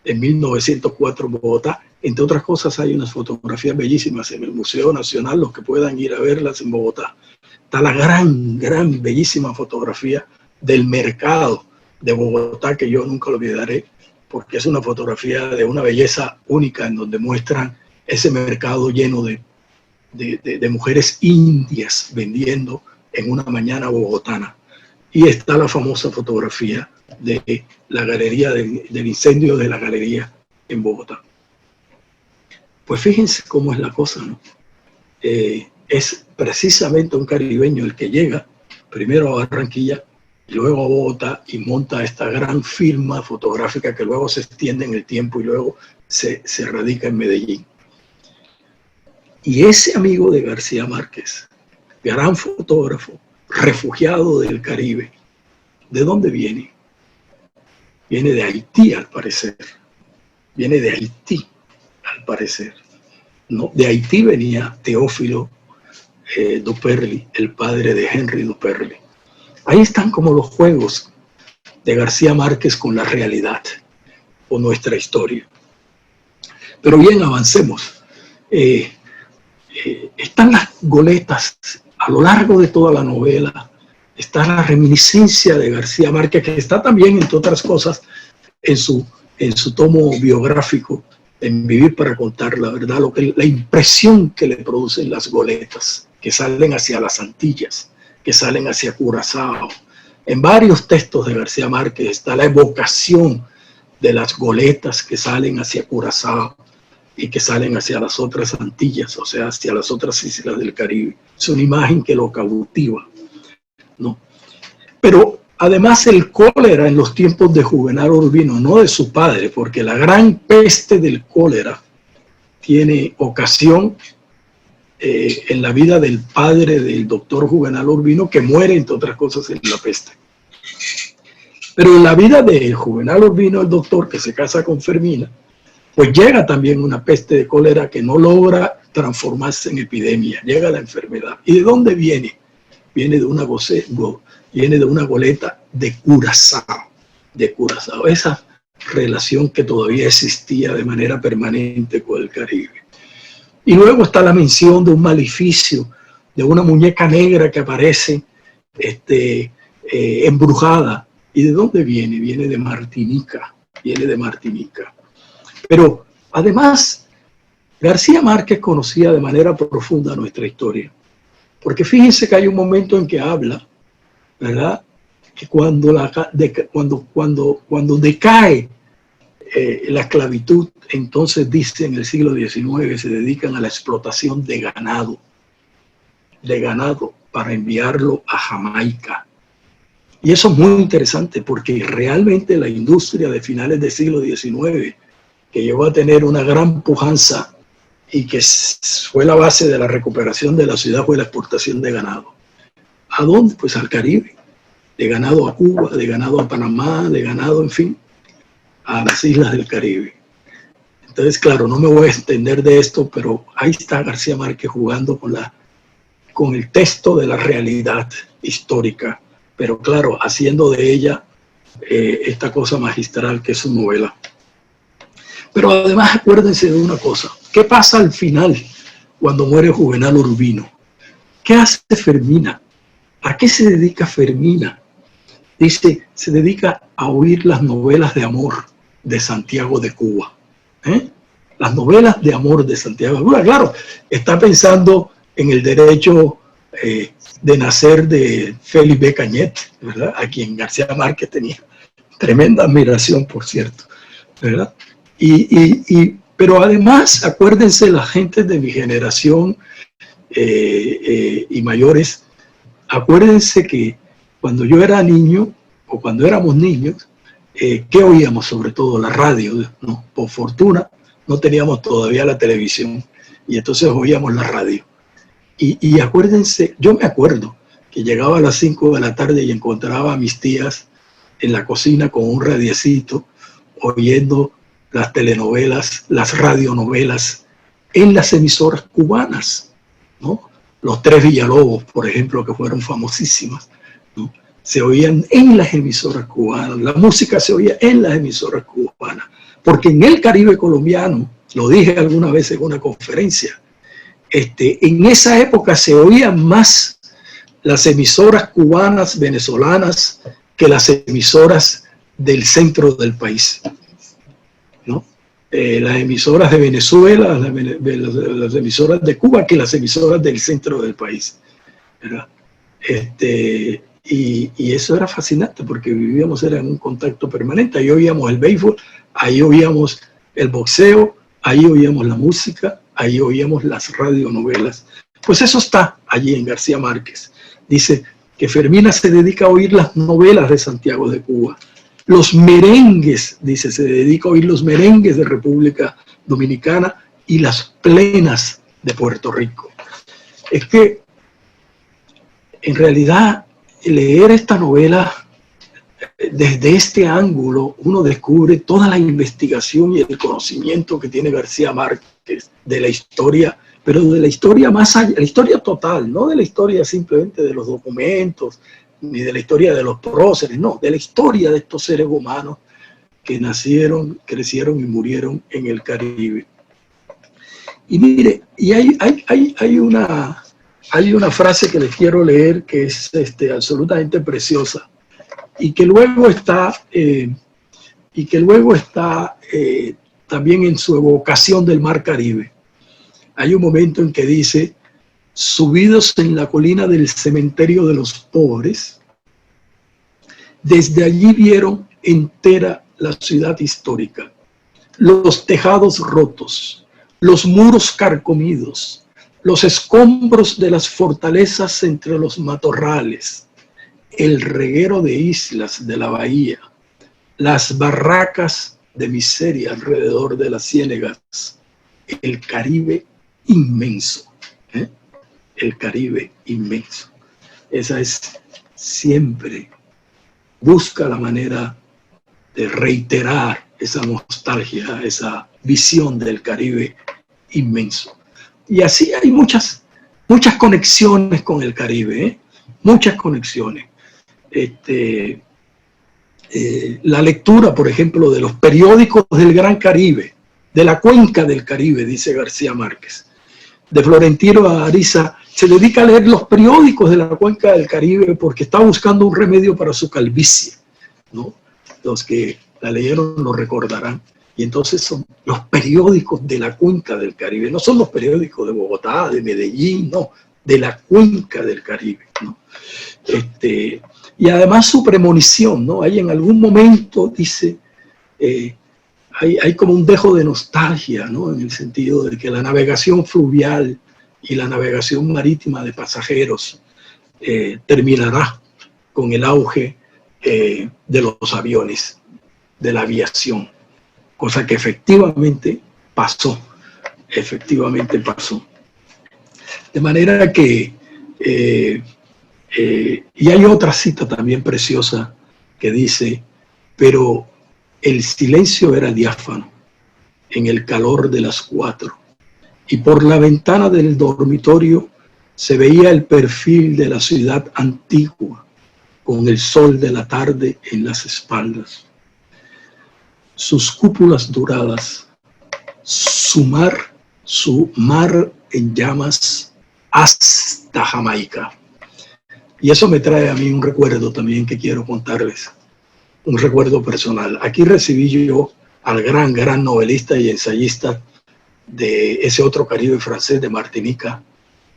en 1904 en Bogotá. Entre otras cosas, hay unas fotografías bellísimas en el Museo Nacional, los que puedan ir a verlas en Bogotá. Está la gran, bellísima fotografía del mercado de Bogotá, que yo nunca lo olvidaré, porque es una fotografía de una belleza única en donde muestran ese mercado lleno de mujeres indias vendiendo en una mañana bogotana. Y está la famosa fotografía de la galería, del incendio de la galería en Bogotá. Pues fíjense cómo es la cosa, ¿no? Es precisamente un caribeño el que llega primero a Barranquilla y luego a Bogotá y monta esta gran firma fotográfica que luego se extiende en el tiempo y luego se radica en Medellín. Y ese amigo de García Márquez, gran fotógrafo, refugiado del Caribe, ¿de dónde viene? Viene de Haití, al parecer. Viene de Haití, al parecer. No, de Haití venía Teófilo Duperly, el padre de Henry Duperly. Ahí están como los juegos de García Márquez con la realidad o nuestra historia. Pero bien, avancemos. Están las goletas a lo largo de toda la novela. Está la reminiscencia de García Márquez, que está también, entre otras cosas, en su tomo biográfico, en Vivir para contar la verdad, la impresión que le producen las goletas, que salen hacia las Antillas, que salen hacia Curazao. En varios textos de García Márquez está la evocación de las goletas que salen hacia Curazao y que salen hacia las otras Antillas, o sea, hacia las otras islas del Caribe. Es una imagen que lo cautiva, ¿no? Pero además el cólera en los tiempos de Juvenal Urbino, no de su padre, porque la gran peste del cólera tiene ocasión en la vida del padre del doctor Juvenal Urbino, que muere, entre otras cosas, en la peste. Pero en la vida de Juvenal Urbino, el doctor, que se casa con Fermina, pues llega también una peste de cólera que no logra transformarse en epidemia, llega la enfermedad. ¿Y de dónde viene? Viene de una goleta de Curazao, esa relación que todavía existía de manera permanente con el Caribe. Y luego está la mención de un maleficio, de una muñeca negra que aparece embrujada. ¿Y de dónde viene? Viene de Martinica, Pero además, García Márquez conocía de manera profunda nuestra historia. Porque fíjense que hay un momento en que habla, ¿verdad?, que cuando decae la esclavitud, entonces dice en el siglo XIX se dedican a la explotación de ganado para enviarlo a Jamaica. Y eso es muy interesante porque realmente la industria de finales del siglo XIX, que llegó a tener una gran pujanza y que fue la base de la recuperación de la ciudad, fue la exportación de ganado. ¿A dónde? Pues al Caribe. De ganado a Cuba, de ganado a Panamá, de ganado, en fin, a las islas del Caribe. Entonces, claro, no me voy a extender de esto, pero ahí está García Márquez jugando con el texto de la realidad histórica, pero claro, haciendo de ella esta cosa magistral que es su novela. Pero además acuérdense de una cosa, ¿qué pasa al final cuando muere Juvenal Urbino? ¿Qué hace Fermina? ¿A qué se dedica Fermina? dice, se dedica a oír las novelas de amor de Santiago de Cuba. Las novelas de amor de Santiago de Cuba. Claro, está pensando en el derecho de nacer de Félix B. Cañete, ¿verdad? A quien García Márquez tenía tremenda admiración, por cierto, ¿verdad? Pero además, acuérdense, la gente de mi generación y mayores, acuérdense que cuando yo era niño, o cuando éramos niños, ¿qué oíamos? Sobre todo la radio, ¿no? Por fortuna, no teníamos todavía la televisión, y entonces oíamos la radio. Y acuérdense, yo me acuerdo que llegaba a las 5 de la tarde y encontraba a mis tías en la cocina con un radiecito, oyendo las telenovelas, las radionovelas, en las emisoras cubanas, ¿no? Los Tres Villalobos, por ejemplo, que fueron famosísimas, ¿no? Se oían en las emisoras cubanas, la música se oía en las emisoras cubanas, porque en el Caribe colombiano, lo dije alguna vez en una conferencia, en esa época se oían más las emisoras cubanas, venezolanas, que las emisoras del centro del país, ¿no? Las emisoras de Venezuela, las emisoras de Cuba, que las emisoras del centro del país, ¿verdad? Y eso era fascinante porque vivíamos en un contacto permanente. Ahí oíamos el béisbol, ahí oíamos el boxeo, ahí oíamos la música, ahí oíamos las radionovelas. Pues eso está allí en García Márquez. Dice que Fermina se dedica a oír las novelas de Santiago de Cuba. Los merengues, dice, se dedica a oír los merengues de República Dominicana y las plenas de Puerto Rico. Es que, en realidad, leer esta novela desde este ángulo, uno descubre toda la investigación y el conocimiento que tiene García Márquez de la historia, pero de la historia más allá, la historia total, no de la historia simplemente de los documentos, ni de la historia de los próceres, no, de la historia de estos seres humanos que nacieron, crecieron y murieron en el Caribe. Y mire, y hay una frase que les quiero leer que es absolutamente preciosa y que luego está, también en su evocación del Mar Caribe. Hay un momento en que dice: subidos en la colina del cementerio de los pobres, desde allí vieron entera la ciudad histórica, los tejados rotos, los muros carcomidos, los escombros de las fortalezas entre los matorrales, el reguero de islas de la bahía, las barracas de miseria alrededor de las ciénegas, el Caribe inmenso, el Caribe inmenso. Esa es siempre, busca la manera de reiterar esa nostalgia, esa visión del Caribe inmenso. Y así hay muchas conexiones con el Caribe, muchas conexiones. La lectura, por ejemplo, de los periódicos del Gran Caribe, de la cuenca del Caribe, dice García Márquez. De Florentino Ariza se dedica a leer los periódicos de la cuenca del Caribe porque está buscando un remedio para su calvicie, ¿no? Los que la leyeron lo recordarán. Y entonces son los periódicos de la cuenca del Caribe, no son los periódicos de Bogotá, de Medellín, no, de la cuenca del Caribe, ¿no? Y además su premonición, ¿no? Hay en algún momento, dice, hay como un dejo de nostalgia, ¿no? En el sentido de que la navegación fluvial y la navegación marítima de pasajeros terminará con el auge de los aviones, de la aviación, cosa que efectivamente pasó. De manera que, y hay otra cita también preciosa que dice: pero el silencio era diáfano en el calor de las 4, y por la ventana del dormitorio se veía el perfil de la ciudad antigua, con el sol de la tarde en las espaldas. Sus cúpulas doradas, su mar en llamas hasta Jamaica. Y eso me trae a mí un recuerdo también que quiero contarles, un recuerdo personal. Aquí recibí yo al gran novelista y ensayista de ese otro Caribe francés de Martinica,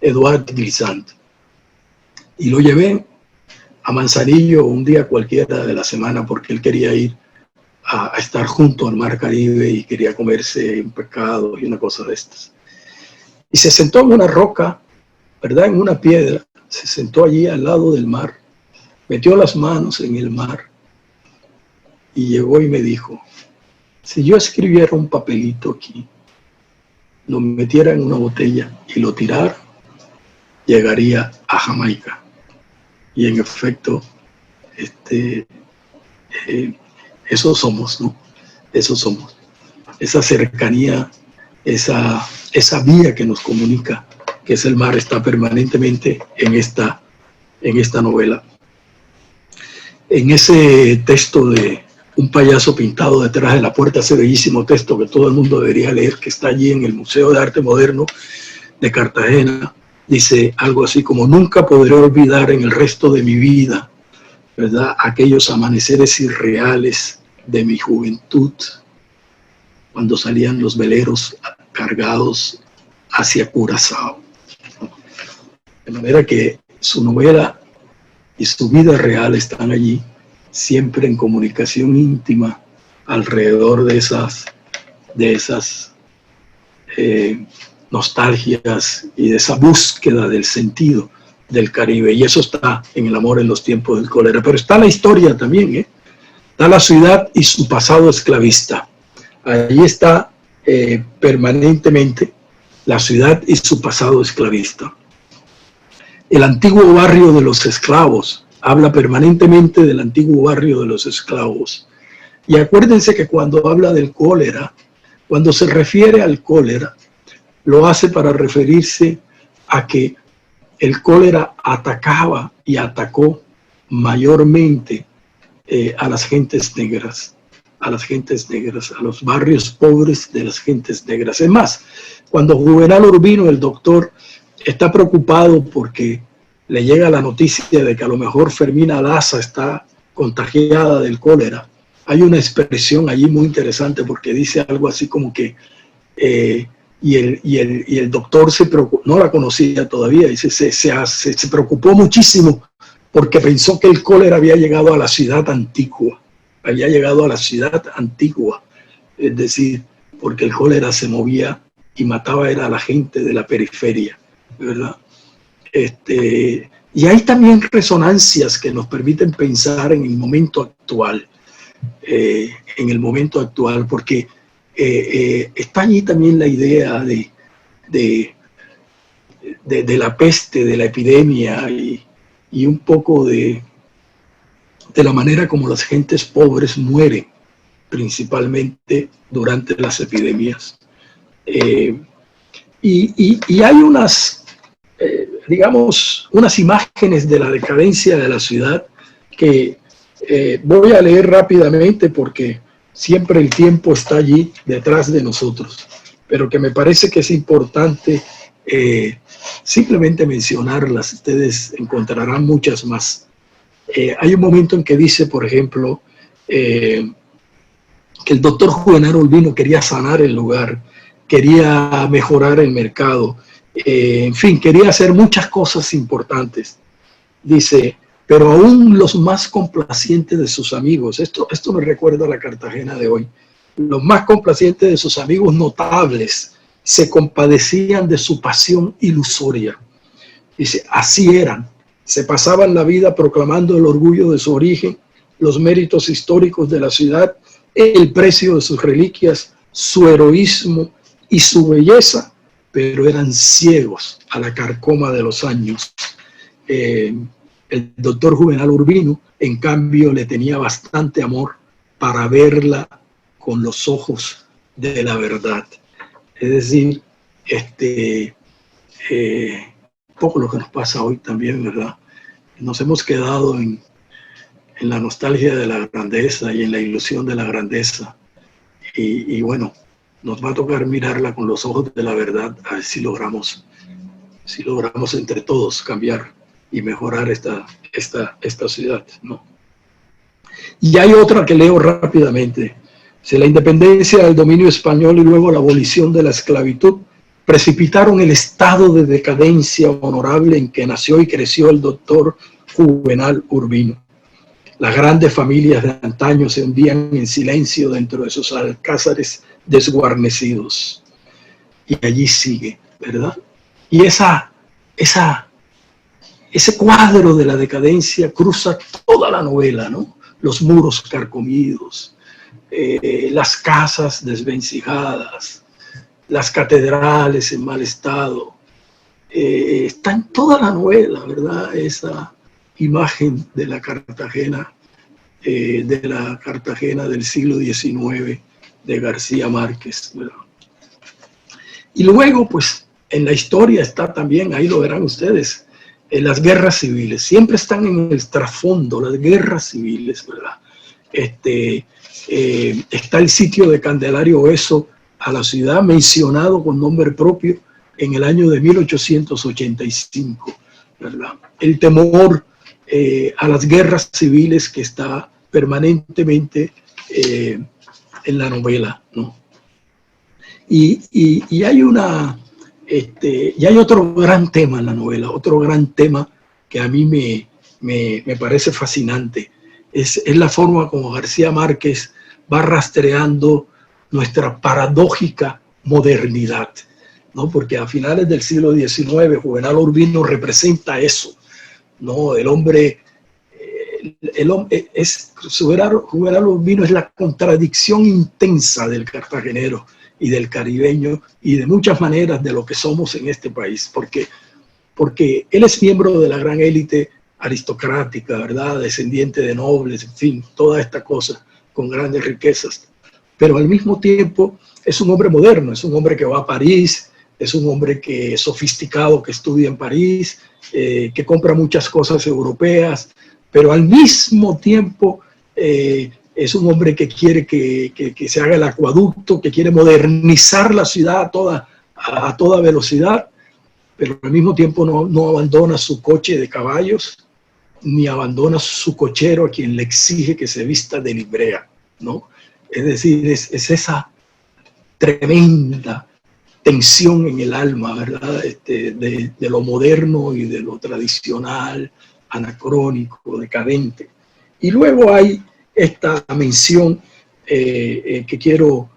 Edouard Glissant. Y lo llevé a Manzanillo un día cualquiera de la semana porque él quería ir a estar junto al mar Caribe y quería comerse un pescado y una cosa de estas. Y se sentó en una roca, ¿verdad? En una piedra, se sentó allí al lado del mar, metió las manos en el mar y llegó y me dijo, si yo escribiera un papelito aquí, lo metiera en una botella y lo tirara, llegaría a Jamaica. Y en efecto, eso somos, ¿no? Eso somos. Esa cercanía, esa vía que nos comunica, que es el mar, está permanentemente en esta novela. En ese texto de Un payaso pintado detrás de la puerta, ese bellísimo texto que todo el mundo debería leer, que está allí en el Museo de Arte Moderno de Cartagena, dice algo así como: nunca podré olvidar en el resto de mi vida, ¿verdad?, aquellos amaneceres irreales de mi juventud, cuando salían los veleros cargados hacia Curazao. De manera que su novela y su vida real están allí, siempre en comunicación íntima alrededor de esas nostalgias y de esa búsqueda del sentido del Caribe. Y eso está en El amor en los tiempos del cólera. Pero está la historia también, ¿eh? Está la ciudad y su pasado esclavista. Allí está permanentemente la ciudad y su pasado esclavista. El antiguo barrio de los esclavos, habla permanentemente del antiguo barrio de los esclavos. Y acuérdense que cuando habla del cólera, cuando se refiere al cólera, lo hace para referirse a que el cólera atacaba y atacó mayormente a las gentes negras, a los barrios pobres de las gentes negras. Es más, cuando Juvenal Urbino, el doctor, está preocupado porque le llega la noticia de que a lo mejor Fermina Daza está contagiada del cólera, hay una expresión allí muy interesante porque dice algo así como que y el doctor se preocupó, no la conocía todavía, dice, se preocupó muchísimo porque pensó que el cólera había llegado a la ciudad antigua, es decir, porque el cólera se movía y mataba era a la gente de la periferia, ¿verdad? Y hay también resonancias que nos permiten pensar en el momento actual, porque está allí también la idea de la peste, de la epidemia y un poco de la manera como las gentes pobres mueren, principalmente durante las epidemias. Y hay unas imágenes de la decadencia de la ciudad que voy a leer rápidamente porque siempre el tiempo está allí detrás de nosotros, pero que me parece que es importante simplemente mencionarlas. Ustedes encontrarán muchas más. Hay un momento en que dice, por ejemplo, que el doctor Juvenal Urbino quería sanar el lugar, quería mejorar el mercado, en fin, quería hacer muchas cosas importantes. Dice, pero aún los más complacientes de sus amigos, esto me recuerda a la Cartagena de hoy, los más complacientes de sus amigos notables se compadecían de su pasión ilusoria. Dice, así eran, se pasaban la vida proclamando el orgullo de su origen, los méritos históricos de la ciudad, el precio de sus reliquias, su heroísmo y su belleza, pero eran ciegos a la carcoma de los años. El doctor Juvenal Urbino, en cambio, le tenía bastante amor para verla con los ojos de la verdad. Es decir, poco lo que nos pasa hoy también, ¿verdad? Nos hemos quedado en la nostalgia de la grandeza y en la ilusión de la grandeza. Y bueno, nos va a tocar mirarla con los ojos de la verdad, a ver si logramos entre todos cambiar y mejorar esta ciudad, ¿no? Y hay otra que leo rápidamente. Si la independencia del dominio español y luego la abolición de la esclavitud precipitaron el estado de decadencia honorable en que nació y creció el doctor Juvenal Urbino. Las grandes familias de antaño se hundían en silencio dentro de sus alcázares desguarnecidos. Y allí sigue, ¿verdad? Y ese cuadro de la decadencia cruza toda la novela, ¿no? Los muros carcomidos, las casas desvencijadas, las catedrales en mal estado. Está en toda la novela, ¿verdad? Esa imagen de la Cartagena del siglo XIX de García Márquez, ¿verdad? Y luego, pues, en la historia está también, ahí lo verán ustedes, las guerras civiles. Siempre están en el trasfondo las guerras civiles, ¿verdad? Está el sitio de Candelario Oeso a la ciudad, mencionado con nombre propio en el año de 1885, ¿verdad? El temor a las guerras civiles que está permanentemente en la novela, ¿no? Y hay otro gran tema en la novela, otro gran tema que a mí me parece fascinante. Es la forma como García Márquez va rastreando nuestra paradójica modernidad, ¿no? Porque a finales del siglo XIX, Juvenal Urbino representa eso, ¿no? Juvenal Urbino es la contradicción intensa del cartagenero y del caribeño y de muchas maneras de lo que somos en este país, porque él es miembro de la gran élite aristocrática, ¿verdad? Descendiente de nobles, en fin, toda esta cosa con grandes riquezas, pero al mismo tiempo es un hombre moderno, es un hombre que va a París, es un hombre que es sofisticado, que estudia en París, que compra muchas cosas europeas, pero al mismo tiempo es un hombre que quiere que se haga el acueducto, que quiere modernizar la ciudad a toda velocidad, pero al mismo tiempo no abandona su coche de caballos, ni abandona su cochero a quien le exige que se vista de librea, ¿no? Es decir, es esa tremenda tensión en el alma, ¿verdad? De lo moderno y de lo tradicional, anacrónico, decadente. Y luego hay esta mención que quiero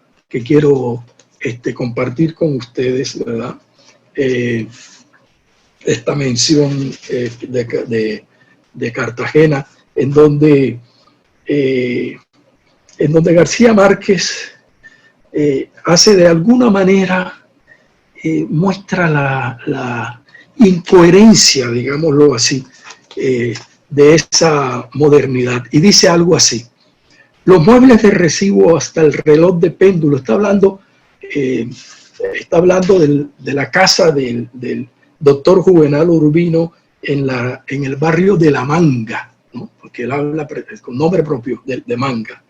compartir con ustedes, ¿verdad? Esta mención de Cartagena, en donde García Márquez hace de alguna manera, muestra la incoherencia, digámoslo así, de esa modernidad. Y dice algo así: los muebles de recibo hasta el reloj de péndulo. Está hablando de la casa del doctor Juvenal Urbino en el barrio de La Manga, ¿no? Porque él habla con nombre propio de Manga.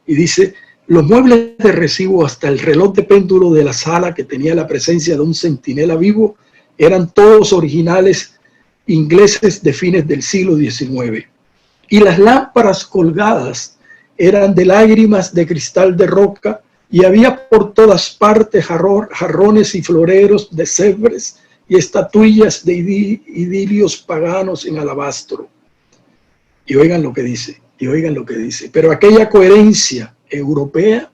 Y dice: los muebles de recibo hasta el reloj de péndulo de la sala, que tenía la presencia de un centinela vivo, eran todos originales ingleses de fines del siglo XIX. Y las lámparas colgadas eran de lágrimas de cristal de roca, y había por todas partes jarrones y floreros de cebres y estatuillas de idilios paganos en alabastro. Y oigan lo que dice, pero aquella coherencia europea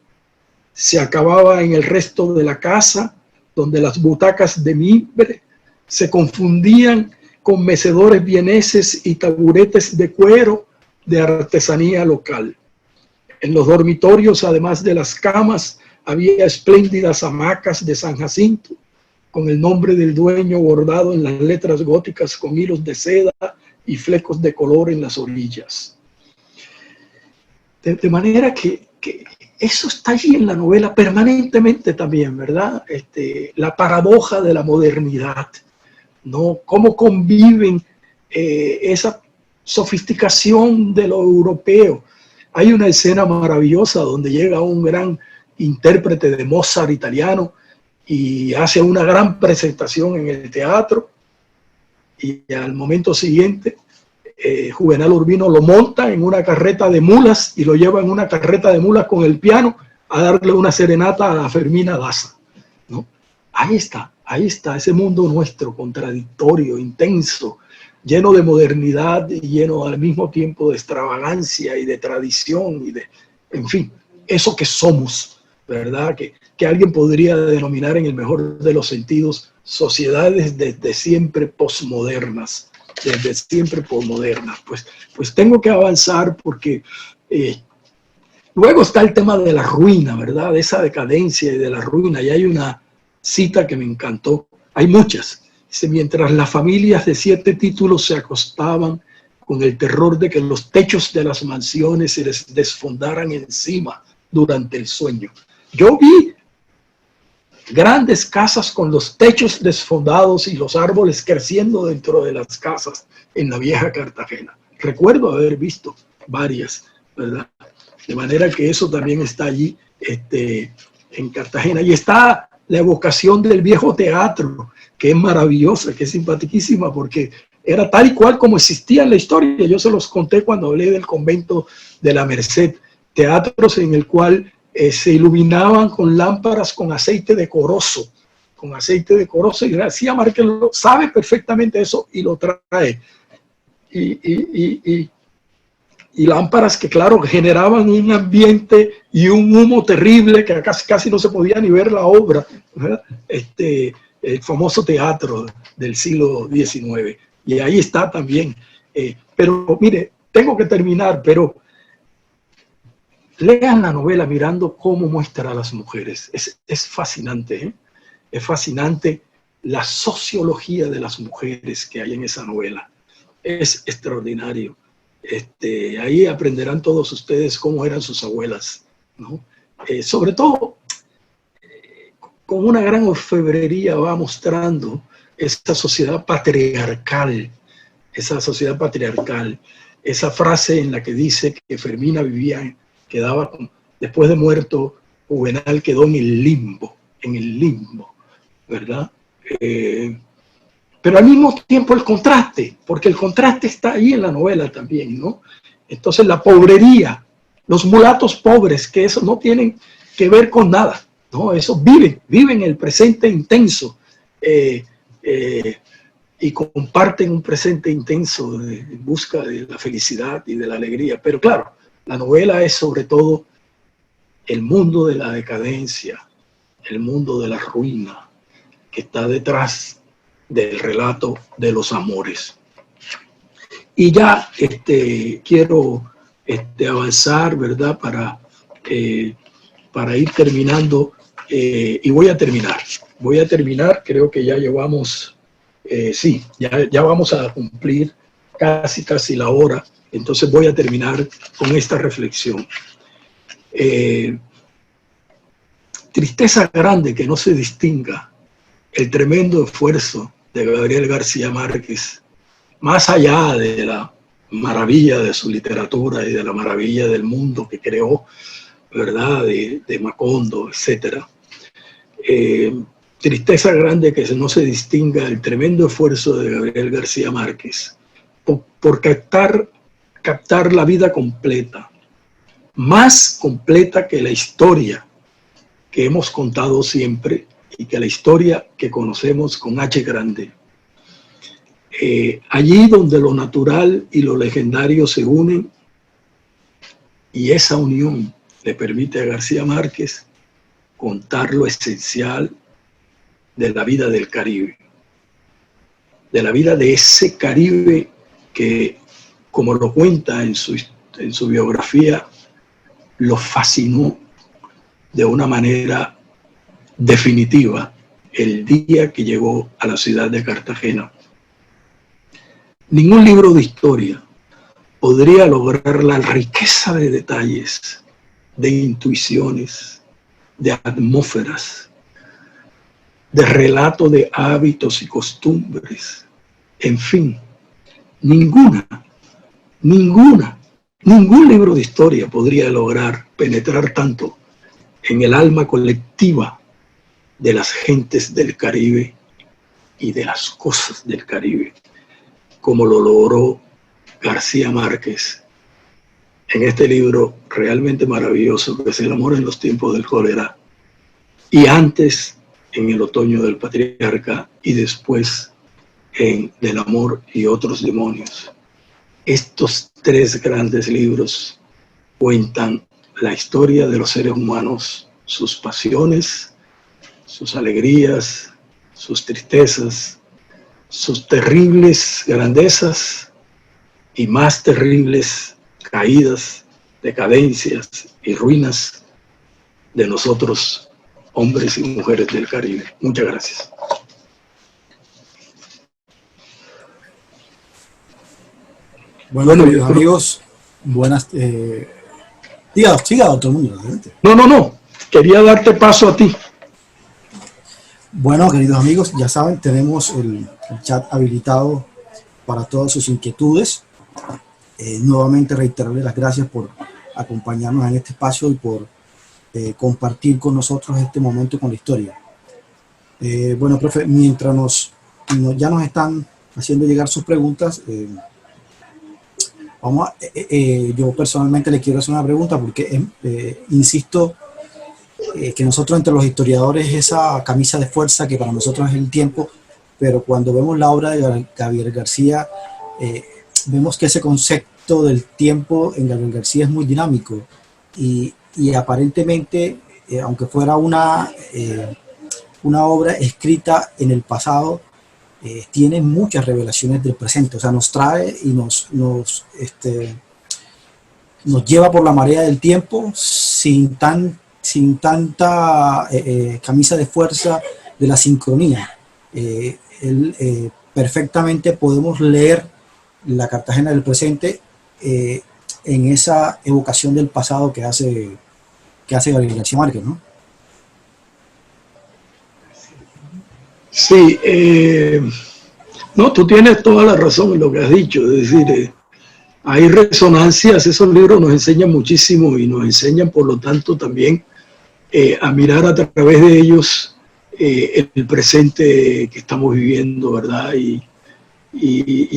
se acababa en el resto de la casa, donde las butacas de mimbre se confundían con mecedores vieneses y taburetes de cuero de artesanía local. En los dormitorios, además de las camas, había espléndidas hamacas de San Jacinto, con el nombre del dueño bordado en las letras góticas con hilos de seda y flecos de color en las orillas. De manera que eso está allí en la novela permanentemente también, ¿verdad? La paradoja de la modernidad, ¿no? Cómo conviven esa sofisticación de lo europeo. Hay una escena maravillosa donde llega un gran intérprete de Mozart italiano y hace una gran presentación en el teatro, y al momento siguiente Juvenal Urbino lo monta en una carreta de mulas y lo lleva en una carreta de mulas con el piano a darle una serenata a Fermina Daza, ¿no? Ahí está ese mundo nuestro, contradictorio, intenso, lleno de modernidad y lleno al mismo tiempo de extravagancia y de tradición y de, en fin, eso que somos, ¿verdad? Que alguien podría denominar en el mejor de los sentidos sociedades desde siempre posmodernas, desde siempre posmodernas. Pues tengo que avanzar porque luego está el tema de la ruina, ¿verdad? De esa decadencia y de la ruina. Y hay una cita que me encantó, hay muchas. Dice, mientras las familias de 7 títulos se acostaban con el terror de que los techos de las mansiones se les desfondaran encima durante el sueño. Yo vi grandes casas con los techos desfondados y los árboles creciendo dentro de las casas en la vieja Cartagena. Recuerdo haber visto varias, ¿verdad? De manera que eso también está allí en Cartagena. Y está la evocación del viejo teatro, que es maravillosa, que es simpaticísima, porque era tal y cual como existía en la historia. Yo se los conté cuando hablé del convento de la Merced, teatros en el cual se iluminaban con lámparas con aceite de corozo, y García Márquez lo sabe perfectamente eso y lo trae. Y lámparas que, claro, generaban un ambiente y un humo terrible que casi no se podía ni ver la obra, ¿verdad? El famoso teatro del siglo XIX. Y ahí está también. Pero mire, tengo que terminar, pero lean la novela mirando cómo muestra a las mujeres. Es fascinante, ¿eh? Es fascinante la sociología de las mujeres que hay en esa novela. Es extraordinario. Ahí aprenderán todos ustedes cómo eran sus abuelas, ¿no? Sobre todo, con una gran orfebrería va mostrando esa sociedad patriarcal, esa frase en la que dice que Fermina quedaba, después de muerto, Juvenal quedó en el limbo, ¿verdad? Pero al mismo tiempo el contraste, porque el contraste está ahí en la novela también, ¿no? Entonces la pobrería, los mulatos pobres, que eso no tienen que ver con nada, ¿no? Eso viven el presente intenso y comparten un presente intenso en busca de la felicidad y de la alegría. Pero claro, la novela es sobre todo el mundo de la decadencia, el mundo de la ruina que está detrás del relato de los amores. Y ya quiero avanzar, ¿verdad? Para ir terminando, y voy a terminar, creo que ya llevamos, ya vamos a cumplir casi la hora, entonces voy a terminar con esta reflexión. Tristeza grande que no se distinga el tremendo esfuerzo de Gabriel García Márquez, más allá de la maravilla de su literatura y de la maravilla del mundo que creó, ¿verdad? De Macondo, etc. Tristeza grande que no se distinga el tremendo esfuerzo de Gabriel García Márquez por captar la vida completa, más completa que la historia que hemos contado siempre y que la historia que conocemos con H grande. Allí donde lo natural y lo legendario se unen, y esa unión le permite a García Márquez contar lo esencial de la vida del Caribe, de la vida de ese Caribe que, como lo cuenta en su biografía, lo fascinó de una manera definitiva el día que llegó a la ciudad de Cartagena. Ningún libro de historia podría lograr la riqueza de detalles, de intuiciones, de atmósferas, de relato de hábitos y costumbres. En fin, ningún libro de historia podría lograr penetrar tanto en el alma colectiva de las gentes del Caribe y de las cosas del Caribe como lo logró García Márquez en este libro realmente maravilloso que es El amor en los tiempos del cólera, y antes en El otoño del patriarca, y después en Del amor y otros demonios. Estos tres grandes libros cuentan la historia de los seres humanos, sus pasiones, sus alegrías, sus tristezas, sus terribles grandezas y más terribles caídas, decadencias y ruinas de nosotros, hombres y mujeres del Caribe. Muchas gracias. Bueno, queridos amigos, buenas... siga, doctor Muñoz, adelante. No, quería darte paso a ti. Bueno, queridos amigos, ya saben, tenemos el chat habilitado para todas sus inquietudes. Nuevamente reiterarles las gracias por acompañarnos en este espacio y por compartir con nosotros este momento con la historia. Bueno, profe, mientras ya nos están haciendo llegar sus preguntas, yo personalmente le quiero hacer una pregunta porque insisto que nosotros entre los historiadores esa camisa de fuerza que para nosotros es el tiempo, pero cuando vemos la obra de Gabriel García vemos que ese concepto del tiempo en Gabriel García es muy dinámico y aparentemente aunque fuera una obra escrita en el pasado, tiene muchas revelaciones del presente, o sea, nos trae y nos lleva por la marea del tiempo sin tanta camisa de fuerza de la sincronía. Perfectamente podemos leer la Cartagena del presente en esa evocación del pasado que hace Gabriel García Márquez, ¿no? Sí, no, tú tienes toda la razón en lo que has dicho, es decir, hay resonancias, esos libros nos enseñan muchísimo y nos enseñan por lo tanto también a mirar a través de ellos el presente que estamos viviendo, ¿verdad? Y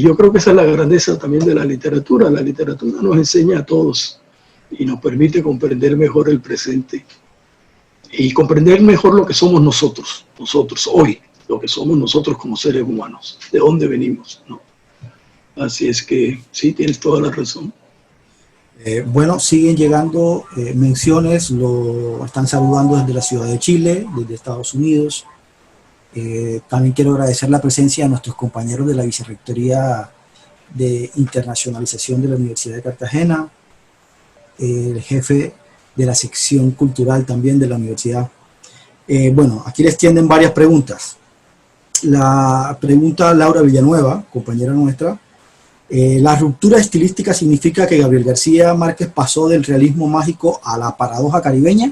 yo creo que esa es la grandeza también de la literatura nos enseña a todos y nos permite comprender mejor el presente y comprender mejor lo que somos nosotros hoy, lo que somos nosotros como seres humanos, de dónde venimos, ¿no? Así es que sí, tienes toda la razón. Bueno, siguen llegando menciones, lo están saludando desde la ciudad de Chile, desde Estados Unidos. También quiero agradecer la presencia de nuestros compañeros de la Vicerrectoría de Internacionalización de la Universidad de Cartagena, el jefe de la sección cultural también de la universidad. Bueno, aquí les tienden varias preguntas. La pregunta Laura Villanueva, compañera nuestra, ¿la ruptura estilística significa que Gabriel García Márquez pasó del realismo mágico a la paradoja caribeña?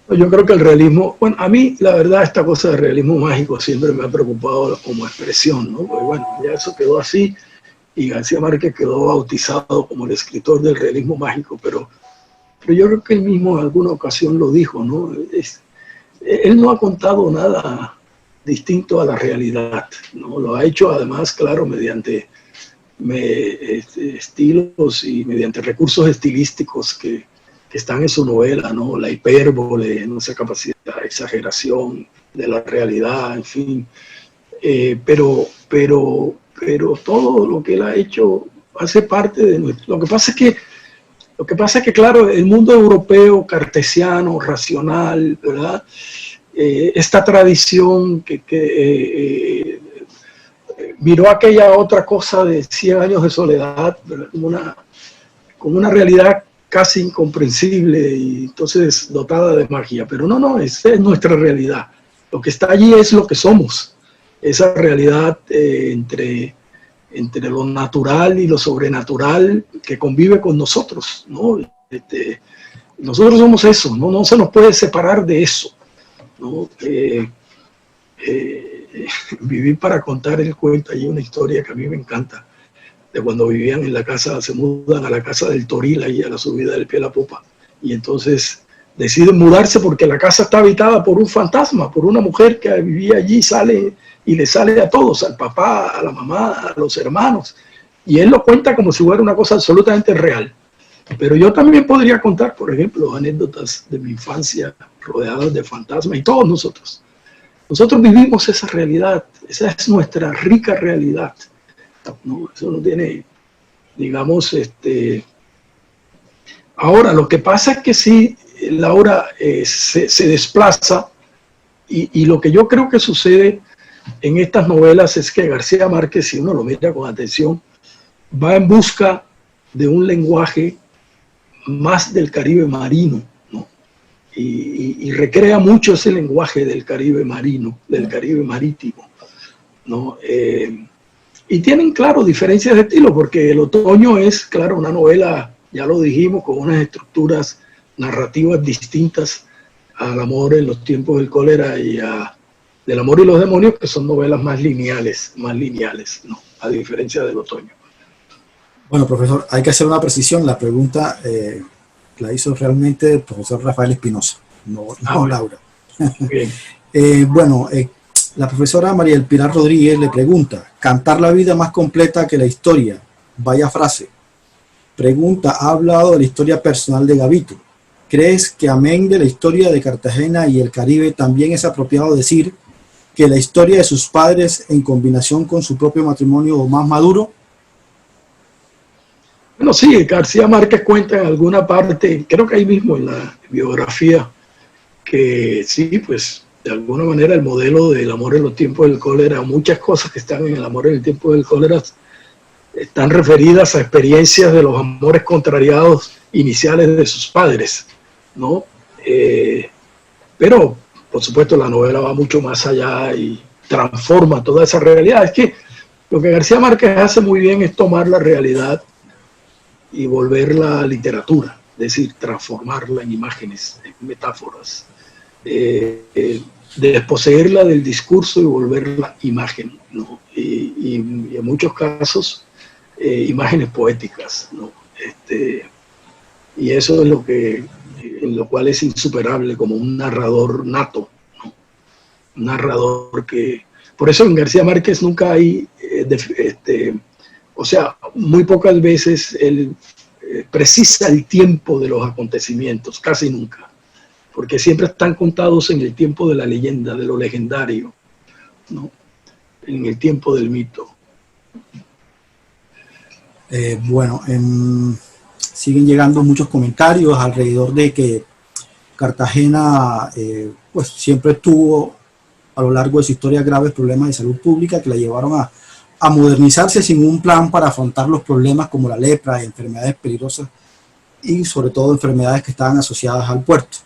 Yo creo que el realismo, bueno, a mí la verdad esta cosa de realismo mágico siempre me ha preocupado como expresión, ¿no? Pues bueno, ya eso quedó así y García Márquez quedó bautizado como el escritor del realismo mágico, pero yo creo que él mismo en alguna ocasión lo dijo, ¿no? Él no ha contado nada distinto a la realidad, ¿no? Lo ha hecho además, claro, mediante estilos y mediante recursos estilísticos que están en su novela, ¿no? La hipérbole, no sé, capacidad de exageración de la realidad, en fin. Pero todo lo que él ha hecho hace parte de nuestro... Lo que pasa es que, claro, el mundo europeo, cartesiano, racional, ¿verdad? Esta tradición que miró aquella otra cosa de 100 años de soledad, ¿verdad? Como una realidad casi incomprensible y entonces dotada de magia. Pero no, esa es nuestra realidad. Lo que está allí es lo que somos. Esa realidad entre lo natural y lo sobrenatural que convive con nosotros, ¿no? Nosotros somos eso, no se nos puede separar de eso, ¿no? Vivir para contar el cuento, hay una historia que a mí me encanta, de cuando vivían en la casa, se mudan a la casa del Toril, ahí a la subida del Pie a la Popa, y entonces deciden mudarse porque la casa está habitada por un fantasma, por una mujer que vivía allí, sale y le sale a todos, al papá, a la mamá, a los hermanos, y él lo cuenta como si fuera una cosa absolutamente real. Pero yo también podría contar, por ejemplo, anécdotas de mi infancia rodeadas de fantasmas, y todos nosotros. Nosotros vivimos esa realidad, esa es nuestra rica realidad, ¿no? Eso no tiene, digamos, Ahora, lo que pasa es que sí, Laura, se desplaza, y lo que yo creo que sucede en estas novelas es que García Márquez, si uno lo mira con atención, va en busca de un lenguaje más del Caribe marino, ¿no? Y recrea mucho ese lenguaje del Caribe marino, del Caribe marítimo, ¿no? Y tienen, claro, diferencias de estilo, porque El Otoño es, claro, una novela, ya lo dijimos, con unas estructuras narrativas distintas al Amor en los tiempos del cólera y a Del amor y los demonios, que son novelas más lineales, ¿no? A diferencia del Otoño. Bueno, profesor, hay que hacer una precisión. La pregunta la hizo realmente el profesor Rafael Espinosa, no Laura. Bien. La profesora María del Pilar Rodríguez le pregunta: cantar la vida más completa que la historia. Vaya frase. Pregunta: ha hablado de la historia personal de Gavito. ¿Crees que amén de la historia de Cartagena y el Caribe también es apropiado decir que la historia de sus padres en combinación con su propio matrimonio más maduro? Bueno, sí, García Márquez cuenta en alguna parte, creo que ahí mismo en la biografía, que sí, pues de alguna manera el modelo del amor en los tiempos del cólera, muchas cosas que están en el amor en el tiempo del cólera están referidas a experiencias de los amores contrariados iniciales de sus padres, ¿no? Pero, por supuesto, la novela va mucho más allá y transforma toda esa realidad. Es que lo que García Márquez hace muy bien es tomar la realidad y volverla a literatura, es decir, transformarla en imágenes, en metáforas, desposeerla del discurso y volverla imagen, ¿no? Y en muchos casos imágenes poéticas, ¿no? Y eso es en lo cual es insuperable como un narrador nato, ¿no? Un narrador que... Por eso en García Márquez nunca hay... o sea, muy pocas veces él precisa el tiempo de los acontecimientos, casi nunca, porque siempre están contados en el tiempo de la leyenda, de lo legendario, ¿no? En el tiempo del mito. Siguen llegando muchos comentarios alrededor de que Cartagena pues siempre tuvo a lo largo de su historia graves problemas de salud pública que la llevaron a modernizarse sin un plan para afrontar los problemas como la lepra, enfermedades peligrosas y sobre todo enfermedades que estaban asociadas al puerto.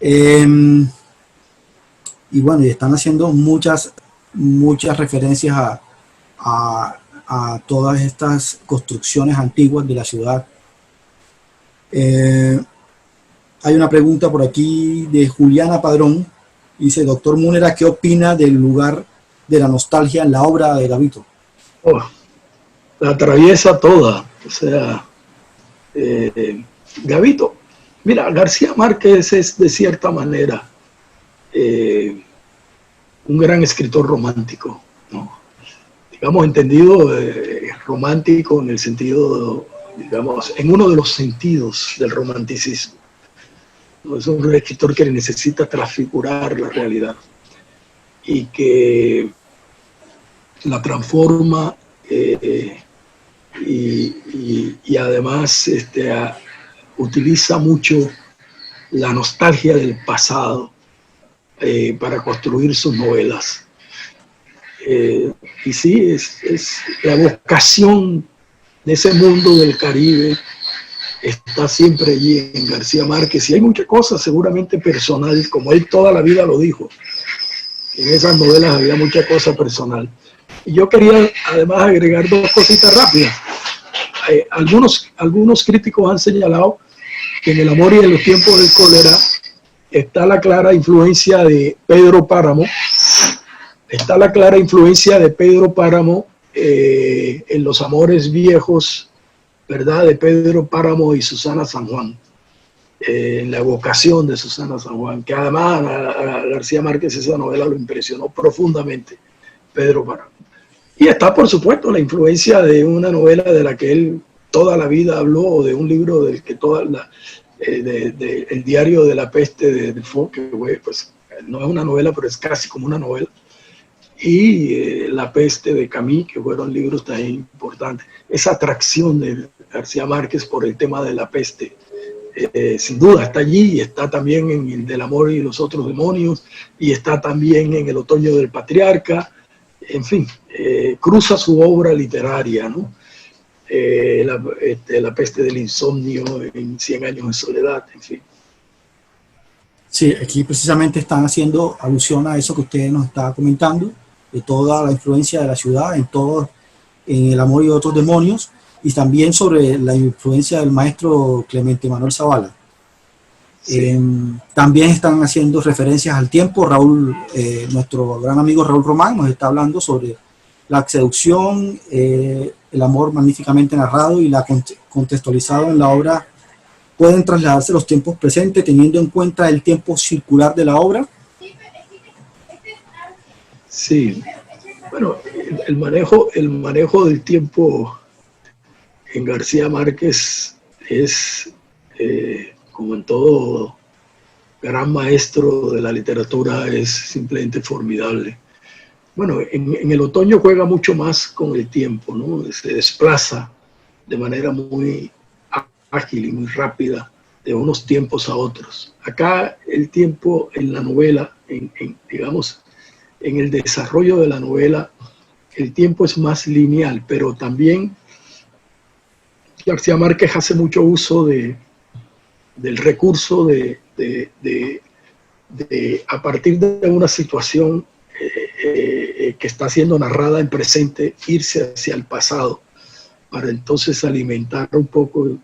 Y están haciendo muchas referencias a todas estas construcciones antiguas de la ciudad. Hay una pregunta por aquí de Juliana Padrón. Dice: doctor Múnera, ¿qué opina del lugar de la nostalgia en la obra de Gavito? La atraviesa toda. O sea, Gavito, mira, García Márquez es de cierta manera un gran escritor romántico, ¿no? Digamos, entendido romántico en el sentido, digamos, en uno de los sentidos del romanticismo. Es un escritor que necesita transfigurar la realidad y que la transforma y además utiliza mucho la nostalgia del pasado para construir sus novelas. Y sí, es la vocación de ese mundo del Caribe está siempre allí en García Márquez, y hay muchas cosas seguramente personal, como él toda la vida lo dijo. En esas novelas había mucha cosa personal. Y yo quería además agregar dos cositas rápidas. Algunos críticos han señalado que en El amor y en los tiempos del cólera está la clara influencia de Pedro Páramo. Está la clara influencia de Pedro Páramo en Los amores viejos, ¿verdad? De Pedro Páramo y Susana San Juan, en la vocación de Susana San Juan, que además a García Márquez esa novela lo impresionó profundamente. Pedro Páramo. Y está, por supuesto, la influencia de una novela de la que él toda la vida habló, o de un libro del que el diario de la peste de Defoe, que pues no es una novela, pero es casi como una novela, y La peste de Camus, que fueron libros tan importantes. Esa atracción de García Márquez por el tema de la peste, sin duda está allí, y está también en el del amor y los otros demonios, y está también en El otoño del patriarca. En fin, cruza su obra literaria, ¿no? La peste del insomnio en 100 años de soledad, en fin. Sí, aquí precisamente están haciendo alusión a eso que usted nos estaba comentando, de toda la influencia de la ciudad en El amor y otros demonios, y también sobre la influencia del maestro Clemente Manuel Zavala. Sí. También están haciendo referencias al tiempo. Raúl, nuestro gran amigo Raúl Román, nos está hablando sobre la seducción, el amor magníficamente narrado y la contextualizado en la obra. Pueden trasladarse los tiempos presentes teniendo en cuenta el tiempo circular de la obra. Sí, bueno, el manejo del tiempo en García Márquez es, como en todo gran maestro de la literatura, es simplemente formidable. Bueno, en El otoño juega mucho más con el tiempo, ¿no? Se desplaza de manera muy ágil y muy rápida de unos tiempos a otros. Acá el tiempo en la novela, digamos, en el desarrollo de la novela, el tiempo es más lineal, pero también García Márquez hace mucho uso del recurso de a partir de una situación que está siendo narrada en presente, irse hacia el pasado, para entonces alimentar un poco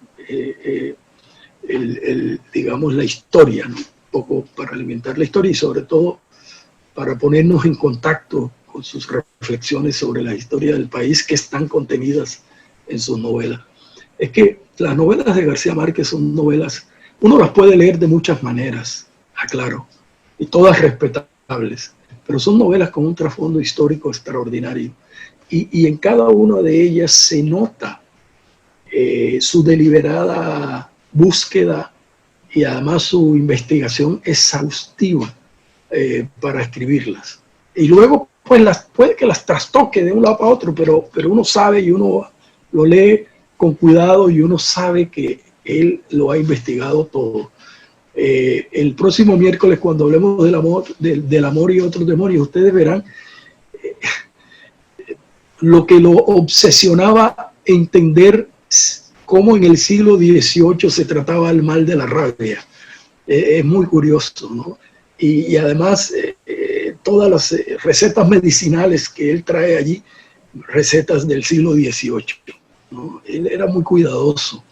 digamos, la historia, ¿no? Un poco para alimentar la historia, y sobre todo para ponernos en contacto con sus reflexiones sobre la historia del país, que están contenidas en sus novelas. Es que las novelas de García Márquez son novelas, uno las puede leer de muchas maneras, aclaro, y todas respetables, pero son novelas con un trasfondo histórico extraordinario, y en cada una de ellas se nota su deliberada búsqueda y además su investigación exhaustiva para escribirlas. Y luego pues puede que las trastoque de un lado para otro, pero uno sabe, y uno lo lee con cuidado, y uno sabe que él lo ha investigado todo. El próximo miércoles, cuando hablemos del amor y otros demonios, ustedes verán lo que lo obsesionaba entender cómo en el siglo XVIII se trataba el mal de la rabia. Es muy curioso, ¿no? Y además todas las recetas medicinales que él trae allí, recetas del siglo XVIII, ¿no? Él era muy cuidadoso,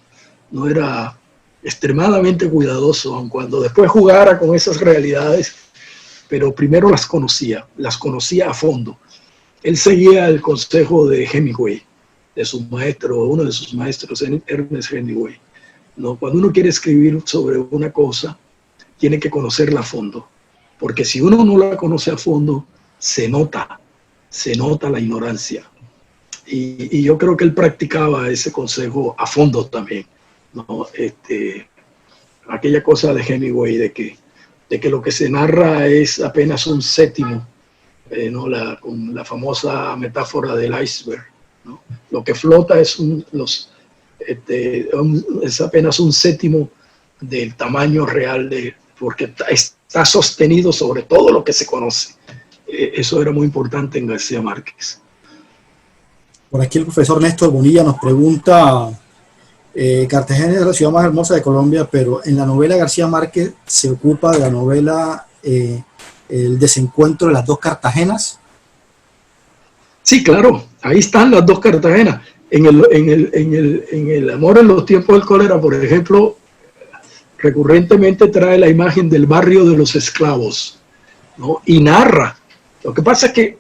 no era extremadamente cuidadoso, aun cuando después jugara con esas realidades, pero primero las conocía a fondo. Él seguía el consejo de Hemingway, de su maestro, uno de sus maestros, Ernest Hemingway, ¿no? Cuando uno quiere escribir sobre una cosa, tiene que conocerla a fondo, porque si uno no la conoce a fondo, se nota la ignorancia. Y yo creo que él practicaba ese consejo a fondo también, ¿no? Aquella cosa de Hemingway de que lo que se narra es apenas un séptimo, ¿no? Con la famosa metáfora del iceberg, ¿no? Lo que flota es apenas un séptimo del tamaño real, porque está sostenido sobre todo lo que se conoce. Eso era muy importante en García Márquez. Por aquí el profesor Néstor Bonilla nos pregunta, Cartagena es la ciudad más hermosa de Colombia, pero en la novela García Márquez se ocupa de la novela el desencuentro de las dos Cartagenas. Sí, claro, ahí están las dos Cartagenas. En el amor en los tiempos del cólera, por ejemplo, recurrentemente trae la imagen del barrio de los esclavos, ¿no? Y narra. Lo que pasa es que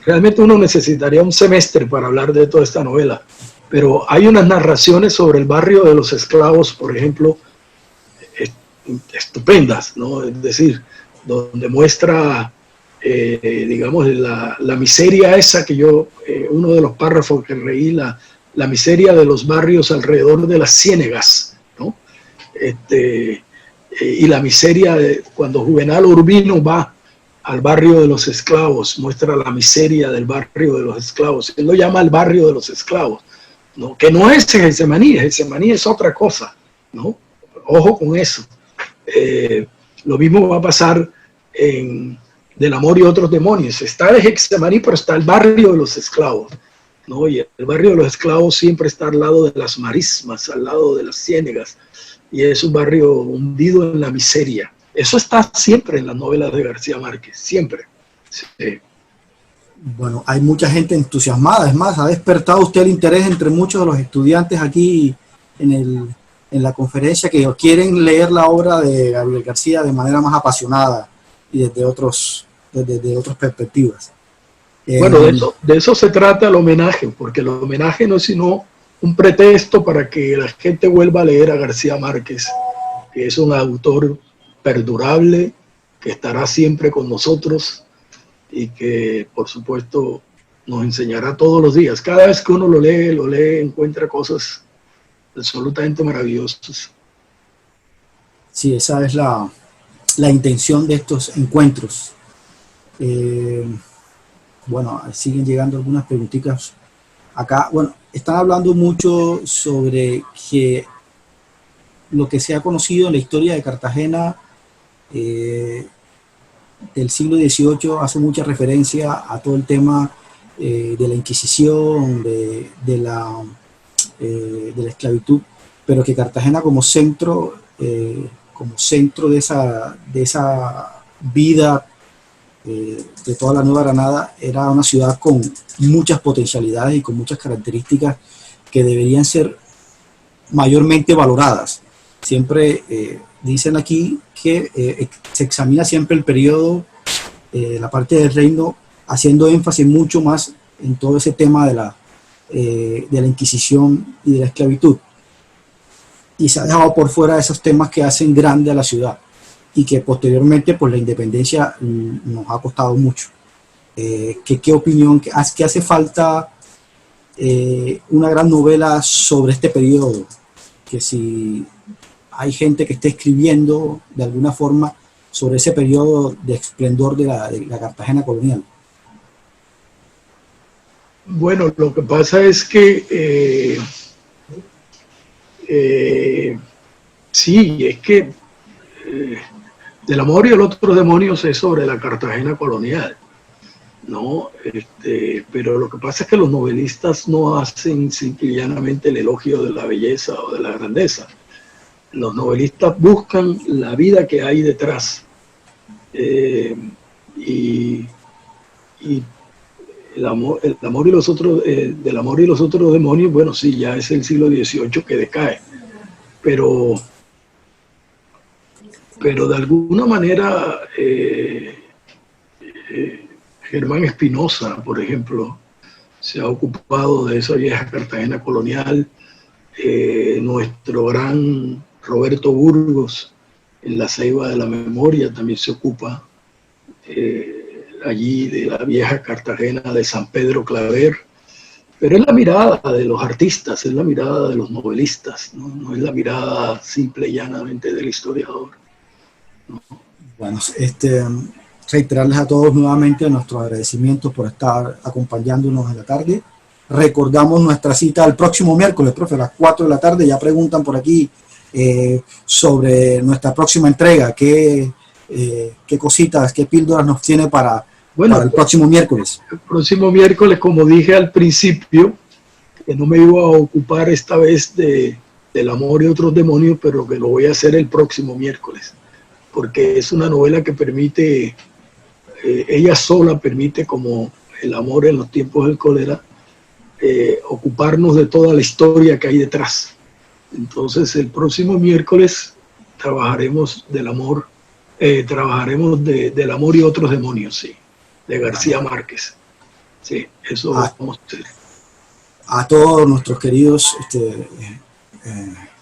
realmente uno necesitaría un semestre para hablar de toda esta novela, pero hay unas narraciones sobre el barrio de los esclavos, por ejemplo, estupendas, ¿no? Es decir, donde muestra digamos, la miseria esa que yo, uno de los párrafos que leí, la miseria de los barrios alrededor de las ciénegas, ¿no? Y la miseria de cuando Juvenal Urbino va al barrio de los esclavos, muestra la miseria del barrio de los esclavos. Él lo llama el barrio de los esclavos, ¿no? Que no es Getsemaní, Getsemaní es otra cosa, ¿no? Ojo con eso. Lo mismo va a pasar en Del amor y otros demonios. Está de Getsemaní, pero está el barrio de los esclavos, ¿no? Y el barrio de los esclavos siempre está al lado de las marismas, al lado de las ciénegas, y es un barrio hundido en la miseria. Eso está siempre en las novelas de García Márquez, siempre. Sí. Bueno, hay mucha gente entusiasmada, es más, ha despertado usted el interés entre muchos de los estudiantes aquí en la conferencia que quieren leer la obra de Gabriel García de manera más apasionada y desde otras perspectivas. Bueno, de eso se trata el homenaje, porque el homenaje no es sino un pretexto para que la gente vuelva a leer a García Márquez, que es un autor perdurable, que estará siempre con nosotros y que, por supuesto, nos enseñará todos los días. Cada vez que uno lo lee, encuentra cosas absolutamente maravillosas. Sí, esa es la intención de estos encuentros. Bueno, siguen llegando algunas preguntitas acá. Bueno, están hablando mucho sobre que lo que se ha conocido en la historia de Cartagena del siglo XVIII hace mucha referencia a todo el tema de la Inquisición, de la esclavitud, pero que Cartagena como centro de esa vida de toda la Nueva Granada era una ciudad con muchas potencialidades y con muchas características que deberían ser mayormente valoradas. Siempre dicen aquí que se examina siempre el periodo, la parte del reino, haciendo énfasis mucho más en todo ese tema de la Inquisición y de la esclavitud. Y se ha dejado por fuera esos temas que hacen grande a la ciudad y que posteriormente, pues la independencia nos ha costado mucho. ¿Qué opinión? ¿Qué hace falta una gran novela sobre este periodo? Que si hay gente que esté escribiendo de alguna forma sobre ese periodo de esplendor de la Cartagena colonial. Bueno, lo que pasa es que sí, es que Del amor y los otros demonios es sobre la Cartagena colonial, ¿no? Pero lo que pasa es que los novelistas no hacen simple y llanamente el elogio de la belleza o de la grandeza. Los novelistas buscan la vida que hay detrás. Y el amor y los otros, del amor y los otros demonios, bueno, sí, ya es el siglo XVIII que decae, pero de alguna manera Germán Espinosa, por ejemplo, se ha ocupado de esa vieja Cartagena colonial. Nuestro gran Roberto Burgos, en La Ceiba de la Memoria, también se ocupa allí de la vieja Cartagena de San Pedro Claver. Pero es la mirada de los artistas, es la mirada de los novelistas, no es la mirada simple y llanamente del historiador. ¿No? Bueno, reiterarles a todos nuevamente nuestros agradecimientos por estar acompañándonos en la tarde. Recordamos nuestra cita el próximo miércoles, profe, a las 4 de la tarde. Ya preguntan por aquí sobre nuestra próxima entrega. ¿Qué cositas, qué píldoras nos tiene para el próximo miércoles? El próximo miércoles, como dije al principio, que no me iba a ocupar esta vez del amor y otros demonios, pero que lo voy a hacer el próximo miércoles, porque es una novela que permite, ella sola permite, como El amor en los tiempos del cólera, ocuparnos de toda la historia que hay detrás. Entonces el próximo miércoles trabajaremos del amor, del amor y otros demonios, sí, de García Márquez. Sí, eso vamos a hacer. A todos nuestros queridos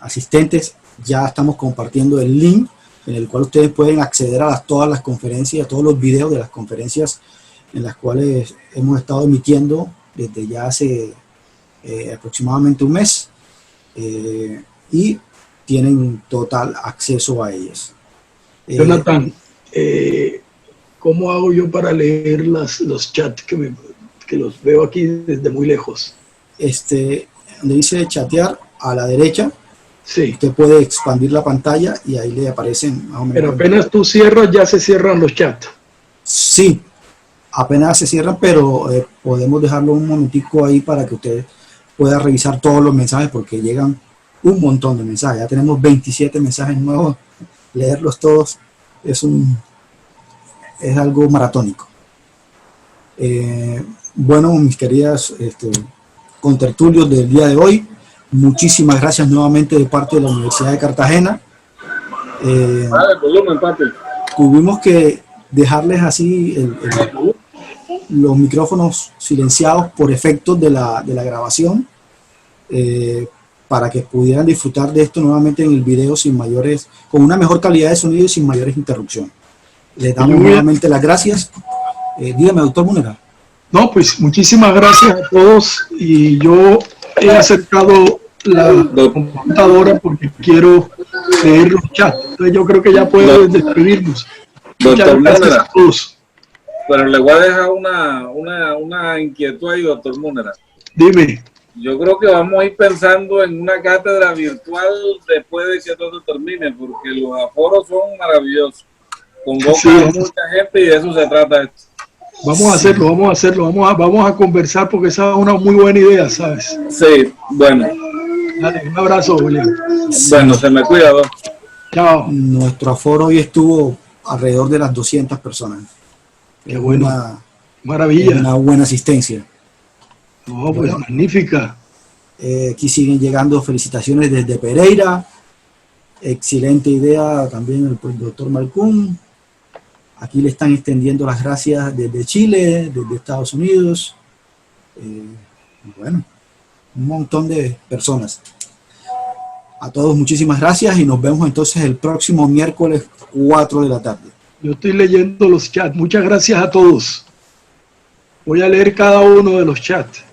asistentes, ya estamos compartiendo el link en el cual ustedes pueden acceder a todas las conferencias, a todos los videos de las conferencias en las cuales hemos estado emitiendo desde ya hace aproximadamente un mes, y tienen total acceso a ellas. Jonathan, ¿cómo hago yo para leer los chats que los veo aquí desde muy lejos? Donde dice chatear a la derecha, Sí. usted puede expandir la pantalla y ahí le aparecen más o menos. Pero apenas tú cierras, ya se cierran los chats. Sí, apenas se cierran, pero podemos dejarlo un momentico ahí para que usted pueda revisar todos los mensajes, porque llegan un montón de mensajes. Ya tenemos 27 mensajes nuevos. Leerlos todos es algo maratónico. Bueno, mis queridas contertulios del día de hoy, muchísimas gracias nuevamente de parte de la Universidad de Cartagena. Tuvimos que dejarles así los micrófonos silenciados por efectos de la grabación, para que pudieran disfrutar de esto nuevamente en el video con una mejor calidad de sonido y sin mayores interrupciones. Les damos nuevamente las gracias. Dígame, doctor Munera. No, pues muchísimas gracias a todos, y yo he acercado la computadora porque quiero leer los chats. Entonces yo creo que ya puedo despedirnos. Doctor Munera, a todos. Pero le voy a dejar una inquietud ahí, doctor Munera. Dime. Yo creo que vamos a ir pensando en una cátedra virtual después de que todo termine, porque los aforos son maravillosos. Convocan a mucha gente y de eso se trata esto. Vamos a hacerlo, vamos a conversar, porque esa es una muy buena idea, ¿sabes? Sí, bueno. Dale, un abrazo, William. Bueno, se me cuida, ¿no? Chao. Nuestro aforo hoy estuvo alrededor de las 200 personas. Qué bueno. Maravilla. Una buena asistencia. No, pues magnífica. Aquí siguen llegando felicitaciones desde Pereira. Excelente idea también el doctor Malcún. Aquí le están extendiendo las gracias desde Chile, desde Estados Unidos. Bueno, un montón de personas. A todos muchísimas gracias y nos vemos entonces el próximo miércoles 4 de la tarde. Yo estoy leyendo los chats. Muchas gracias a todos. Voy a leer cada uno de los chats.